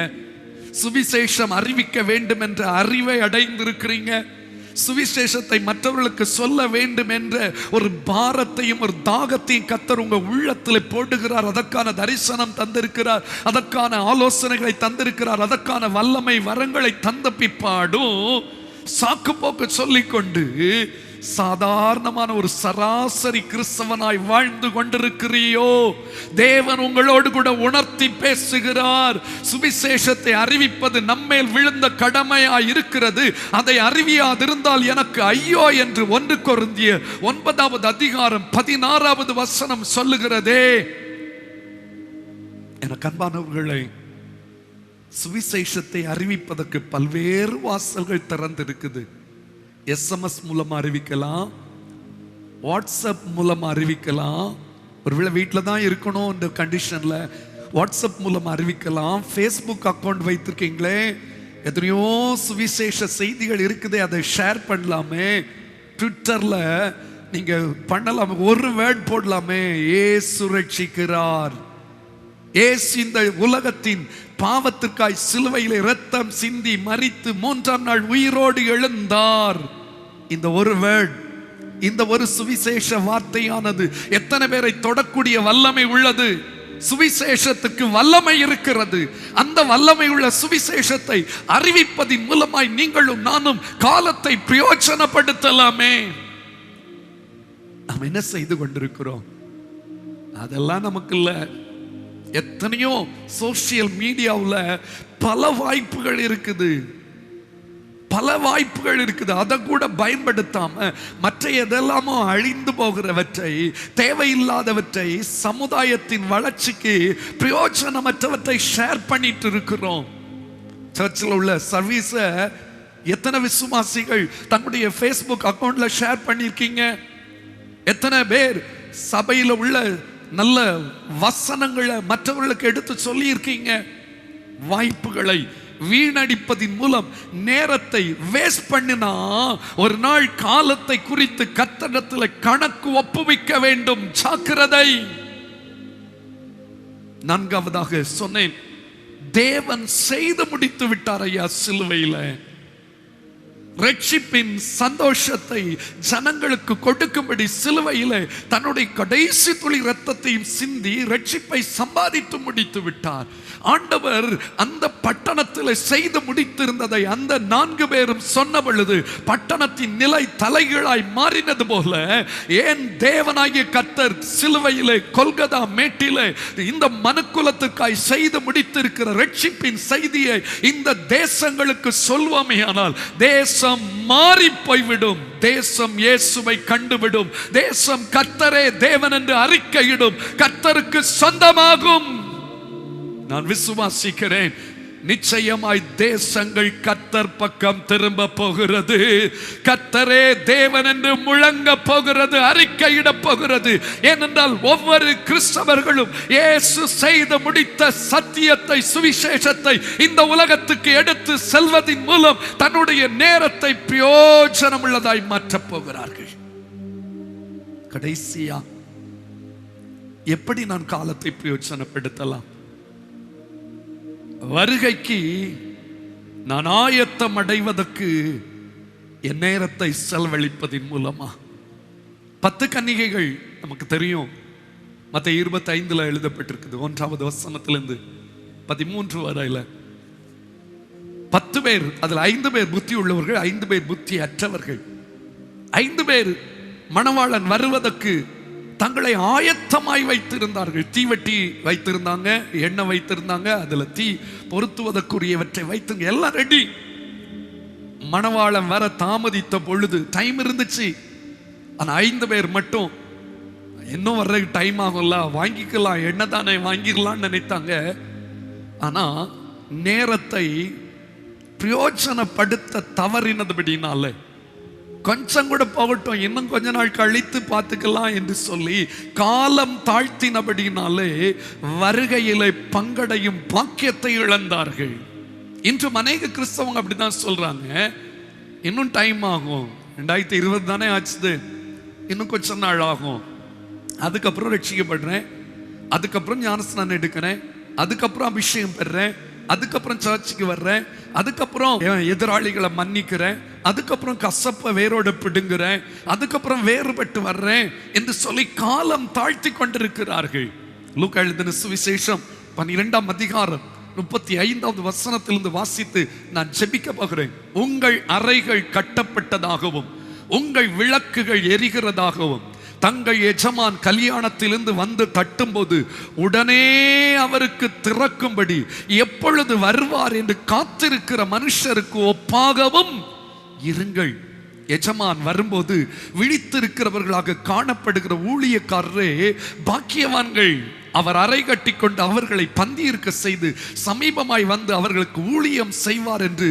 சுவிசேஷம் அறிவிக்க வேண்டும் என்ற அறிவை அடைந்திருக்கிறீங்க. சுவிசேஷத்தை மற்றவர்களுக்கு சொல்ல வேண்டும் என்ற ஒரு பாரத்தையும் ஒரு தாகத்தையும் கர்த்தர் உங்க உள்ளத்தில் போடுகிறார். அதற்கான தரிசனம் தந்திருக்கிறார், அதற்கான ஆலோசனைகளை தந்திருக்கிறார், அதற்கான வல்லமை வரங்களை தந்த பிற்பாடும் சாக்கு போக்கு சொல்லிக்கொண்டு சாதாரணமான ஒரு சராசரி கிறிஸ்தவனாய் வாழ்ந்து கொண்டிருக்கிறியோ? தேவன் உங்களோடு கூட உணர்த்தி பேசுகிறார். சுவிசேஷத்தை அறிவிப்பது நம்மேல் விழுந்த கடமையாய் இருக்கிறது. அதை அறிவியாதிருந்தால் எனக்கு ஐயோ என்று 1 கொரிந்தியர் 9வது அதிகாரம் 16வது வசனம் சொல்லுகிறதே. எனக்கு அன்பானவர்களே, சுவிசேஷத்தை அறிவிப்பதற்கு பல்வேறு வாசல்கள் திறந்திருக்குது. SMS மூலமா அறிவிக்கலாம், வாட்ஸ்அப் மூலமா அறிவிக்கலாம். ஒருவேளை வீட்டில் தான் இருக்கணும் இந்த கண்டிஷன்ல வாட்ஸ்அப் மூலமா அறிவிக்கலாம். ஃபேஸ்புக் அக்கௌண்ட் வைத்திருக்கீங்களே, எத்தனையோ சுவிசேஷ செய்திகள் இருக்குது, அதை ஷேர் பண்ணலாமே. ட்விட்டர்ல நீங்க பண்ணலாமே, ஒரு வேர்ட் போடலாமே, இயேசு ரட்சிக்கிறார், இயேசு இந்த உலகத்தின் பாவத்திற்காய் சிலுவையிலே இரத்தம் சிந்தி மரித்து 3ஆம் நாள் உயிரோடு எழுந்தார். இந்த ஒரு வேர்ட், இந்த ஒரு சுவிசேஷ வார்த்தையானது எத்தனை பேரை தொடக்கூடிய வல்லமை உள்ளது? சுவிசேஷத்துக்கு வல்லமை இருக்கிறது. அந்த வல்லமை உள்ள சுவிசேஷத்தை அறிவிப்பதின் மூலமாய் நீங்களும் நானும் காலத்தை பிரயோஜனப்படுத்தலாமே. நாம் என்ன செய்து கொண்டிருக்கிறோம்? அதெல்லாம் நமக்கு இல்ல. எத்தனையோ சோசியல் மீடியாவில் பல வாய்ப்புகள் இருக்குது, பல வாய்ப்புகள் இருக்குது. அதை கூட பயன்படுத்தாம மற்ற எதெல்லாமோ அழிந்து போகிறவற்றை, தேவையில்லாதவற்றை, சமுதாயத்தின் வளர்ச்சிக்கு பிரயோஜனமற்றவற்றை ஷேர் பண்ணிட்டு இருக்கிறோம். சர்ச்சில் உள்ள சர்வீஸை எத்தனை விசுவாசிகள் தங்களுடைய ஃபேஸ்புக் அக்கௌண்ட்ல ஷேர் பண்ணியிருக்கீங்க? எத்தனை பேர் சபையில் உள்ள நல்ல வசனங்களை மற்றவர்களுக்கு எடுத்து சொல்லி இருக்கீங்க? வாய்ப்புகளை வீணடிப்பதின் மூலம் நேரத்தை வேஸ்ட் பண்ணினா ஒரு நாள் காலத்தை குறித்து கர்த்தரிடத்தில் கணக்கு ஒப்புவிக்க வேண்டும். ஜாக்கிரதை. 4வதாக சொன்னேன், தேவன் செய்து முடித்து விட்டார் ஐயா சிலுவையில. ரட்சிப்பின் சந்தோஷத்தை ஜனங்களுக்கு கொடுக்கும்படி சிலுவையிலே தன்னுடைய கடைசி துளி இரத்தத்தையும் சிந்தி ரட்சிப்பை சம்பாதித்து முடித்து விட்டார். ஆண்டவர் அந்த பட்டணத்தில் செய்து முடித்திருந்ததை அந்த 4 பேரும் சொன்ன பொழுது பட்டணத்தின் நிலை தலைகீழாய் மாறினது போல ஏன் தேவனாகிய கர்த்தர் சிலுவையிலே கொல்கதா மேட்டிலே இந்த மனுக்குலத்துக்காய் செய்து முடித்திருக்கிற ரட்சிப்பின் செய்தியை இந்த தேசங்களுக்கு சொல்வோமே ஆனால் தேச தேசம் மாறி போய்விடும். தேசம் இயேசுவை கண்டுவிடும். தேசம் கர்த்தரே தேவன் என்று அறிக்கையிடும். கர்த்தருக்கு சொந்தமாகும். நான் விசுவாசிக்கிறேன், நிச்சயமாய் தேசங்கள் கர்த்தர் பக்கம் திரும்ப போகிறது. கர்த்தரே தேவன் என்று முழங்க போகிறது, அறிக்கையிட போகிறது. ஏனென்றால் ஒவ்வொரு கிறிஸ்தவர்களும் இயேசு செய்து முடித்த சத்தியத்தை, சுவிசேஷத்தை இந்த உலகத்துக்கு எடுத்து செல்வதின் மூலம் தன்னுடைய நேரத்தை பிரயோஜனம் உள்ளதாய் மாற்றப் போகிறார்கள். கடைசியா எப்படி நான் காலத்தை பிரயோஜனப்படுத்தலாம்? வருகைக்கு நான் ஆயத்தம் அடைவதற்கு என் நேரத்தை செலவழிப்பதின் மூலமா. 10 கன்னிகைகள் நமக்கு தெரியும். மத்தேயு 25 எழுதப்பட்டிருக்குது. 1வது வசனத்திலிருந்து 13 வரையில 10 பேர், அதில் 5 பேர் புத்தி உள்ளவர்கள், 5 பேர் புத்தி அற்றவர்கள். 5 பேர் மணவாளன் வருவதற்கு தங்களை ஆயத்தமாய் வைத்திருந்தார்கள். தீவெட்டி வைத்திருந்தாங்க, எண்ணெய் வைத்திருந்தாங்க, அதுல தீ பொருத்துவதற்குரியவற்றை வைத்துங்க, எல்லாம் ரெடி. மணவாளன் வர தாமதித்த பொழுது டைம் இருந்துச்சு. ஆனா 5 பேர் மட்டும் இன்னும் வர்றதுக்கு டைம் ஆகும்ல, வாங்கிக்கலாம், எண்ணெய் தானே வாங்கிக்கலாம்னு நினைத்தாங்க. ஆனா நேரத்தை பிரயோஜனப்படுத்த தவறினதுபடினால, கொஞ்சம் கூட போகட்டும், இன்னும் கொஞ்ச நாள் கழித்து பார்த்துக்கலாம் என்று சொல்லி காலம் தாழ்த்தினபடினாலே வருகையிலே பங்கடையும் பாக்கியத்தை இழந்தார்கள். இன்று அநேக கிறிஸ்தவங்க அப்படிதான் சொல்றாங்க, இன்னும் டைம் ஆகும், 2020 தானே ஆச்சு, இன்னும் கொஞ்ச நாள் ஆகும், அதுக்கப்புறம் ரட்சிக்கப்படுறேன், அதுக்கப்புறம் ஞானஸ்நானம் எடுக்கிறேன், அதுக்கப்புறம் அபிஷேகம் பெறேன், அதுக்கப்புறம் சர்ச்சுக்கு வர்றேன், அதுக்கப்புறம் எதிராளிகளை மன்னிக்கிறேன், அதுக்கப்புறம் கசப்பை வேரோட பிடுங்குறேன், அதுக்கப்புறம் வேறுபட்டு வர்றேன் என்று சொல்லி காலம் தாழ்த்தி கொண்டிருக்கிறார்கள். லூக்கா எழுதின சுவிசேஷம் 12ஆம் அதிகாரம் 35வது வசனத்திலிருந்து வாசித்து நான் ஜெபிக்க போகிறேன். உங்கள் அறைகள் கட்டப்பட்டதாகவும் உங்கள் விளக்குகள் எரிகிறதாகவும் தங்கள் எஜமான் கல்யாணத்திலிருந்து வந்து தட்டும்போது உடனே அவருக்கு திறக்கும்படி எப்பொழுது வருவார் என்று காத்திருக்கிற மனுஷருக்கு ஒப்பாகவும் இருங்கள். எஜமான் வரும்போது விழித்திருக்கிறவர்களாக காணப்படுகிற ஊழியக்காரரே பாக்கியவான்கள். அவர் அறை கட்டி கொண்டு அவர்களை பந்தி இருக்க செய்து சமீபமாய் வந்து அவர்களுக்கு ஊழியம் செய்வார் என்று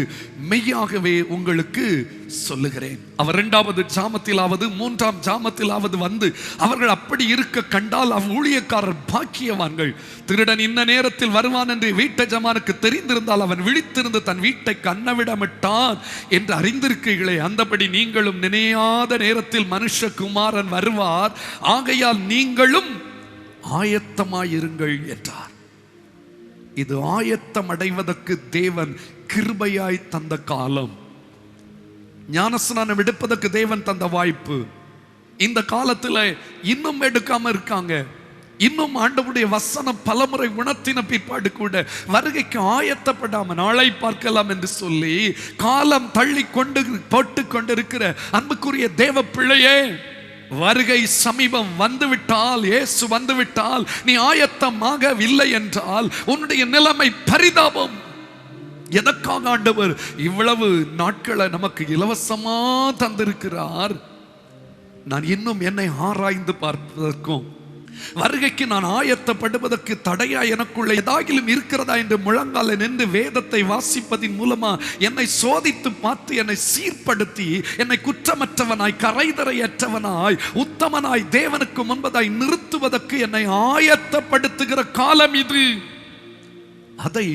மெய்யாகவே உங்களுக்கு சொல்லுகிறேன். அவர் 2வது ஜாமத்திலாவது 3ஆம் ஜாமத்திலாவது வந்து அவர்கள் அப்படி இருக்க கண்டால் ஊழியக்காரர் பாக்கியவான்கள். திருடன் இன்ன நேரத்தில் வருவான் என்று வீட்டை ஜமானுக்கு தெரிந்திருந்தால் அவன் விழித்திருந்து தன் வீட்டை கண்ணவிடமிட்டான் என்று அறிந்திருக்கிறீர்களே, அந்தபடி நீங்களும் நினையாத நேரத்தில் மனுஷகுமாரன் வருவார், ஆகையால் நீங்களும் ஆயத்தமாயிருங்கள் என்றார். இது ஆயத்தம் அடைவதற்கு தேவன் கிருபையாய் தந்த காலம். ஞானஸ்நானம் எடுப்பதற்கு தேவன் தந்த வாய்ப்பு. இந்த காலத்துல இன்னும் எடுக்காம இருக்காங்க. இன்னும் ஆண்டவருடைய வசனம் பலமுறை உணர்த்தின பிற்பாடு கூட வருகைக்கு ஆயத்தப்படாம நாளை பார்க்கலாம் என்று சொல்லி காலம் தள்ளி கொண்டு போட்டு கொண்டிருக்கிற அன்புக்குரிய தேவ பிள்ளையே, வருகை சமீபம் வந்துவிட்டால், இயேசு வந்துவிட்டால், நீ ஆயத்தமாகவில்லை என்றால் உன்னுடைய நிலைமை பரிதாபம். எதற்காக ஆண்டவர் இவ்வளவு நாட்களை நமக்கு இலவசமா தந்திருக்கிறார்? நான் இன்னும் என்னை ஆராய்ந்து பார்ப்பதற்கும் வருகைக்கு நான் ஆயத்தப்படுவதற்கு தடையா எனக்குள்ள ஏதாகிலும் இருக்கிறதா என்று முழங்கால நின்று வேதத்தை வாசிப்பதின் மூலமா என்னை சோதித்து பார்த்து என்னை சீர்படுத்தி என்னை குற்றமற்றவனாய் கரைதரையற்றவனாய் உத்தமனாய் தேவனுக்கு முன்பதாய் நிறுத்துவதற்கு என்னை ஆயத்தப்படுத்துகிற காலம் இது. அதை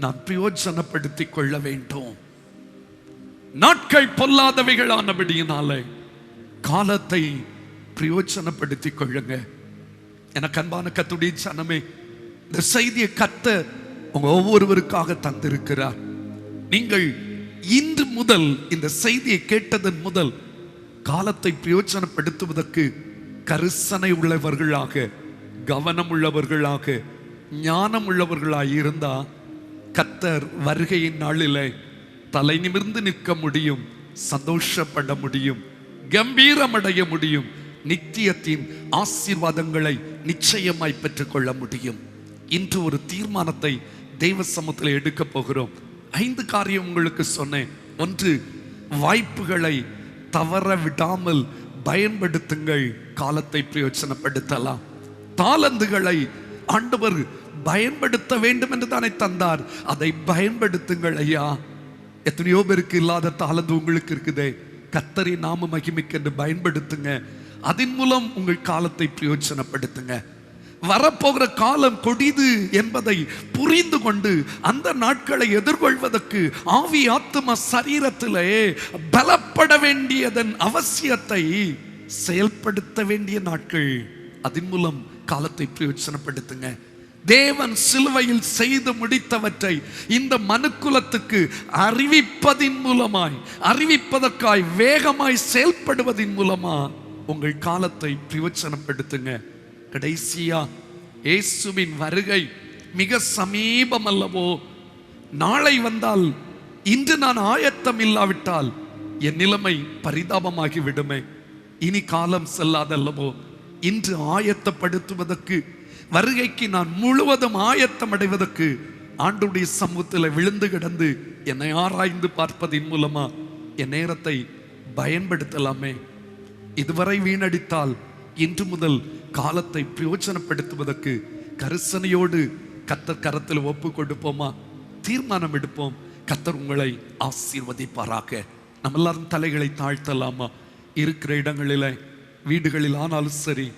நான் பிரயோஜனப்படுத்திக் கொள்ள வேண்டும். நாட்கள் பொல்லாதவைகளானபடியினாலே காலத்தை பிரயோஜனப்படுத்திக் கொள்ளுங்க. எனக்கு அன்பான கர்த்தருடைய ஜனமே, இந்த செய்தியை கர்த்தர் உங்க ஒவ்வொருவருக்காக தந்திருக்கிறார். நீங்கள் இன்று முதல் இந்த செய்தியை கேட்டதன் முதல் காலத்தை பிரயோஜனப்படுத்துவதற்கு கரிசனை உள்ளவர்களாக, கவனம் உள்ளவர்களாக, ஞானம் உள்ளவர்களாக இருந்தா கர்த்தர் வருகையின் நாளிலே தலை நிமிர்ந்து நிற்க முடியும், சந்தோஷப்பட முடியும், கம்பீரமடைய முடியும், நித்தியத்தின் ஆசீர்வாதங்களை நிச்சயமாய் பெற்றுக்கொள்ள முடியும். இன்று ஒரு தீர்மானத்தை தெய்வ சமூகத்தில் எடுக்க போகிறோம். 5 காரியம் உங்களுக்கு சொன்னேன். 1, வாய்ப்புகளை தவற விடாமல் பயன்படுத்துங்கள். காலத்தை பிரயோஜனப்படுத்தலாம். தாலந்துகளை ஆண்டவர் பயன்படுத்த வேண்டும் என்று தானே தந்தார். அதை பயன்படுத்துங்கள் ஐயா. எத்தனையோ பேருக்கு இல்லாத தாலந்து உங்களுக்கு இருக்குதே. கர்த்தரை நாம மகிமைக்கென்று பயன்படுத்துங்க. அதன் மூலம் உங்கள் காலத்தை பிரயோஜனப்படுத்துங்க. வரப்போகிற காலம் கொடிது என்பதை புரிந்து கொண்டு அந்த நாட்களை எதிர்கொள்வதற்கு ஆவி ஆத்தும சரீரத்திலே பலப்பட வேண்டியதன் அவசியத்தை செயல்படுத்த வேண்டிய நாட்கள். அதன் மூலம் காலத்தை பிரயோஜனப்படுத்துங்க. தேவன் சிலுவையில் செய்து முடித்தவற்றை இந்த மனுக்குலத்துக்கு அறிவிப்பதின் மூலமாய், அறிவிப்பதற்காய் வேகமாய் செயல்படுவதின் மூலமா உங்கள் காலத்தை பிரயோஜனப்படுத்துங்க. கடைசியா இயேசுவின் வருகை மிக சமீபம் அல்லவோ? நாளை வந்தால் இன்று நான் ஆயத்தம் இல்லாவிட்டால் என் நிலைமை பரிதாபமாகி விடுமே. இனி காலம் செல்லாதல்லவோ? இன்று ஆயத்தப்படுத்துவதற்கு, வருகைக்கு நான் முழுவதும் ஆயத்தம் அடைவதற்கு ஆண்டுடைய சமூகத்தில் விழுந்து கிடந்து என்னை ஆராய்ந்து பார்ப்பதின் மூலமா என் நேரத்தை பயன்படுத்தலாமே. இதுவரை வீணடித்தால் இன்று முதல் காலத்தை பிரயோஜனப்படுத்துவதற்கு கரிசனையோடு கர்த்தர் கரத்தில் ஒப்பு கொடுப்போமா? தீர்மானம் எடுப்போம். கர்த்தர் உங்களை ஆசீர்வதிப்பாராக. நம்ம எல்லாரும் தலைகளை தாழ்த்தலாமா? இருக்கிற இடங்களில், வீடுகளில் ஆனாலும் சரி,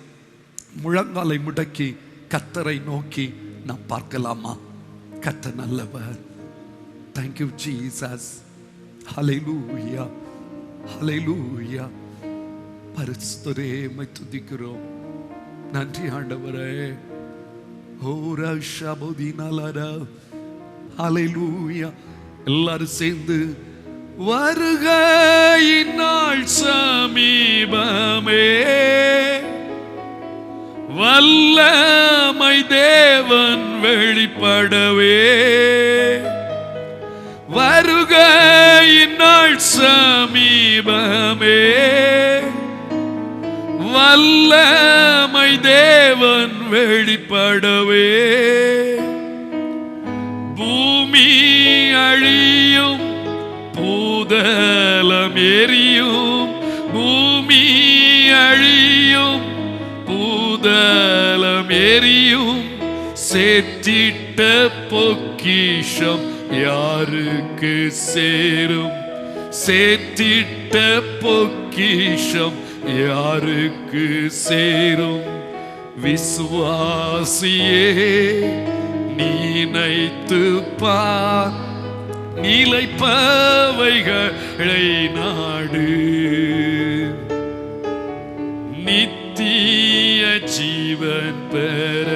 முழங்காலை முடக்கி கர்த்தரை நோக்கி நாம் பார்க்கலாமா? கர்த்தர் நல்லவர். Thank you Jesus. Hallelujah. Hallelujah. பரிசுத்தரே உம்மை துதிக்கிறோம். நன்றி ஆண்டவரே. ஓரா ஷபோதினலரா. Hallelujah. எல்லாரும் சேர்ந்து வருகையின் நாள் சமீபமே, வல்லமை தேவன் வெளிப்படவே, வருகையின் நாள் சமீபமே, வல்லமை தேவன் வெளிப்படவே, பூமி அழியும் பூதலம் எரியும், பூமி அழியும் பூதலம் எரியும், சேற்றிட்ட பொக்கிஷம் யாருக்கு சேரும்? சேற்றிட்ட பொக்கிஷம் யாருக்கு சேரும்? விசுவாசியே நினைத்து பார், நிலைப்பவைகளை நாடு, நித்திய ஜீவன் பெற.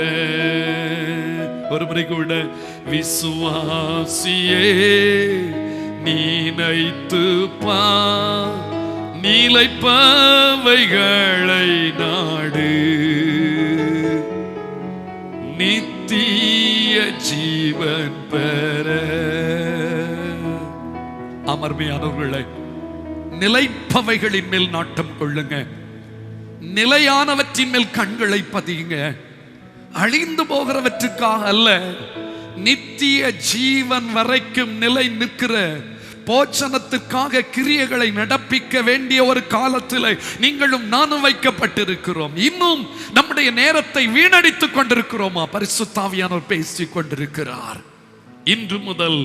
ஒரு முறை கூட விசுவாசியே நினைத்து பார், நிலைப்பவைகளை நாடு, நித்திய ஜீவன் பெற. அமர்மையானவர்களை, நிலைப்பவைகளின் மேல் நாட்டம் கொள்ளுங்க. நிலையானவற்றின் மேல் கண்களை பதியுங்க. அழிந்து போகிறவற்றுக்காக அல்ல, நித்திய ஜீவன் வரைக்கும் நிலை நிற்கிற போச்சனத்துக்காக கிரியைகளை நடப்பிக்க வேண்டிய ஒரு காலத்தில் நீங்களும் நானும் வைக்கப்பட்டிருக்கிறோம். இன்னும் நம்முடைய நேரத்தை வீணடித்துக் கொண்டிருக்கிறோமா? பரிசுத்த ஆவியானவர் பேசிக் கொண்டிருக்கிறார். இன்று முதல்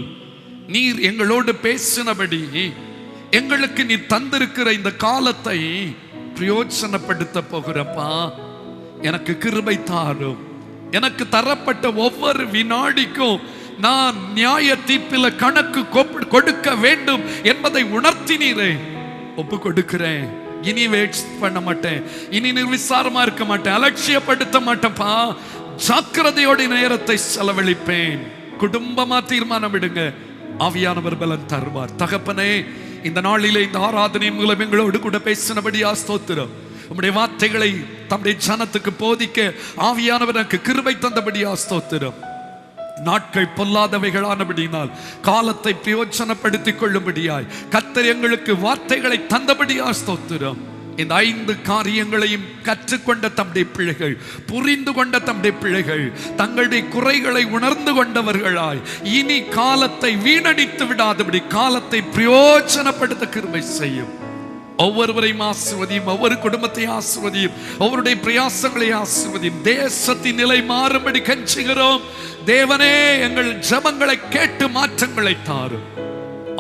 நீர் எங்களோடு பேசினபடி எங்களுக்கு நீ தந்திருக்கிற இந்த காலத்தை பிரயோஜனப்படுத்த போகிறப்பா. எனக்கு கிருபை தாரும். எனக்கு தரப்பட்ட ஒவ்வொரு வினாடிக்கும் நான் நியாய தீர்ப்பில் கணக்கு கொடுக்க வேண்டும் என்பதை உணர்த்தினீரே. ஒப்பு கொடுக்கிறேன். இனி வேஸ்ட் பண்ண மாட்டேன். இனி நிர்விசாரமா இருக்க மாட்டேன். அலட்சியப்படுத்த மாட்டேன்ப்பா. ஜாக்கிரதையோட நேரத்தை செலவழிப்பேன். குடும்பமா தீர்மானம் விடுங்க. ஆவியானவர் பலன் தருவார். தகப்பனே, இந்த நாளிலே இந்த ஆராதனை மூலம் எங்களோடு கூட பேசினபடியா ஸ்தோத்திரம். உம்முடைய வார்த்தைகளை தம்முடைய ஜனத்துக்கு போதிக்க ஆவியானவர் எனக்கு கிருபை தந்தபடியா ஸ்தோத்திரம். நாட்கள் பொல்லாதவைகளானபடியினால் காலத்தை பிரயோஜனப்படுத்திக் கொள்ளும்படியாய் கர்த்தர் எங்களுக்கு வார்த்தைகளை தந்தபடியா ஸ்தோத்திரம். இந்த 5 காரியங்களையும் கற்றுக்கொண்ட தம்முடைய பிள்ளைகள், புரிந்து கொண்ட தம்முடைய பிள்ளைகள், தங்களுடைய குறைகளை உணர்ந்து கொண்டவர்களாய் இனி காலத்தை வீணடித்து விடாதபடி காலத்தை பிரயோஜனப்படுத்த கிருபை செய்யும். ஒவ்வொருவரையும் ஆசீர்வதியும், ஒவ்வொரு குடும்பத்தை ஆசீர்வதியும், ஒவ்வொருடைய பிரயாசங்களை ஆசீர்வதியும். தேசத்தின் நிலை மாறும்படி கெஞ்சுகிறோம். தேவனே, எங்கள் ஜெபங்களை கேட்டு மாற்றங்களை தாரும்.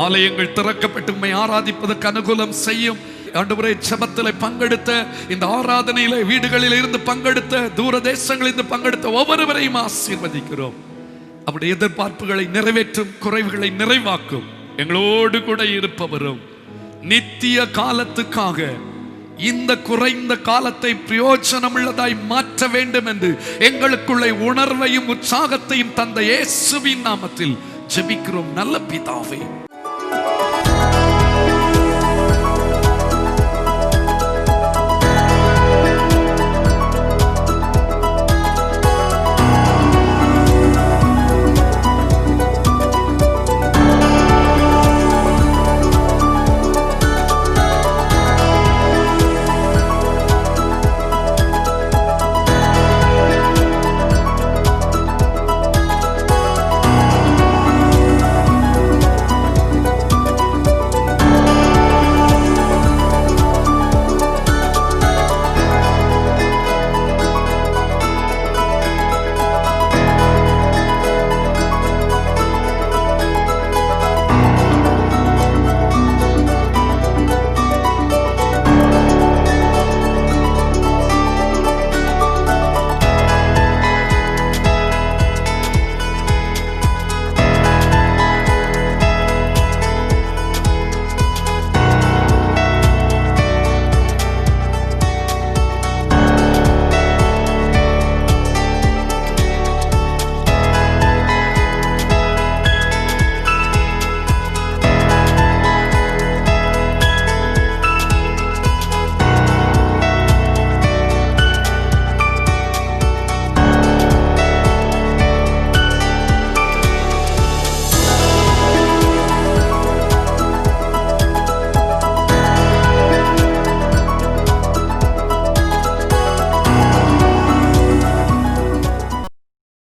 ஆலயங்கள் திறக்கப்பட்டு உம்மை ஆராதிப்பதற்கு அனுகூலம் செய்யும். ஆண்டவரே, ஜெபத்தில் பங்கெடுத்த, இந்த ஆராதனையில வீடுகளில் இருந்து பங்கெடுத்த, தூர தேசங்களில் இருந்து பங்கெடுத்த ஒவ்வொருவரையும் ஆசீர்வதிக்கிறோம். அவருடைய எதிர்பார்ப்புகளை நிறைவேற்றும், குறைவுகளை நிறைவாக்கும். எங்களோடு கூட இருப்பவரும் நித்திய காலத்துக்காக இந்த குறைந்த காலத்தை பிரயோஜனமுள்ளதாய் மாற்ற வேண்டும் என்று எங்களுக்குள்ள உணர்வையும் உற்சாகத்தையும் தந்த இயேசுவின் நாமத்தில் ஜெபிக்கிறோம் நல்ல பிதாவே.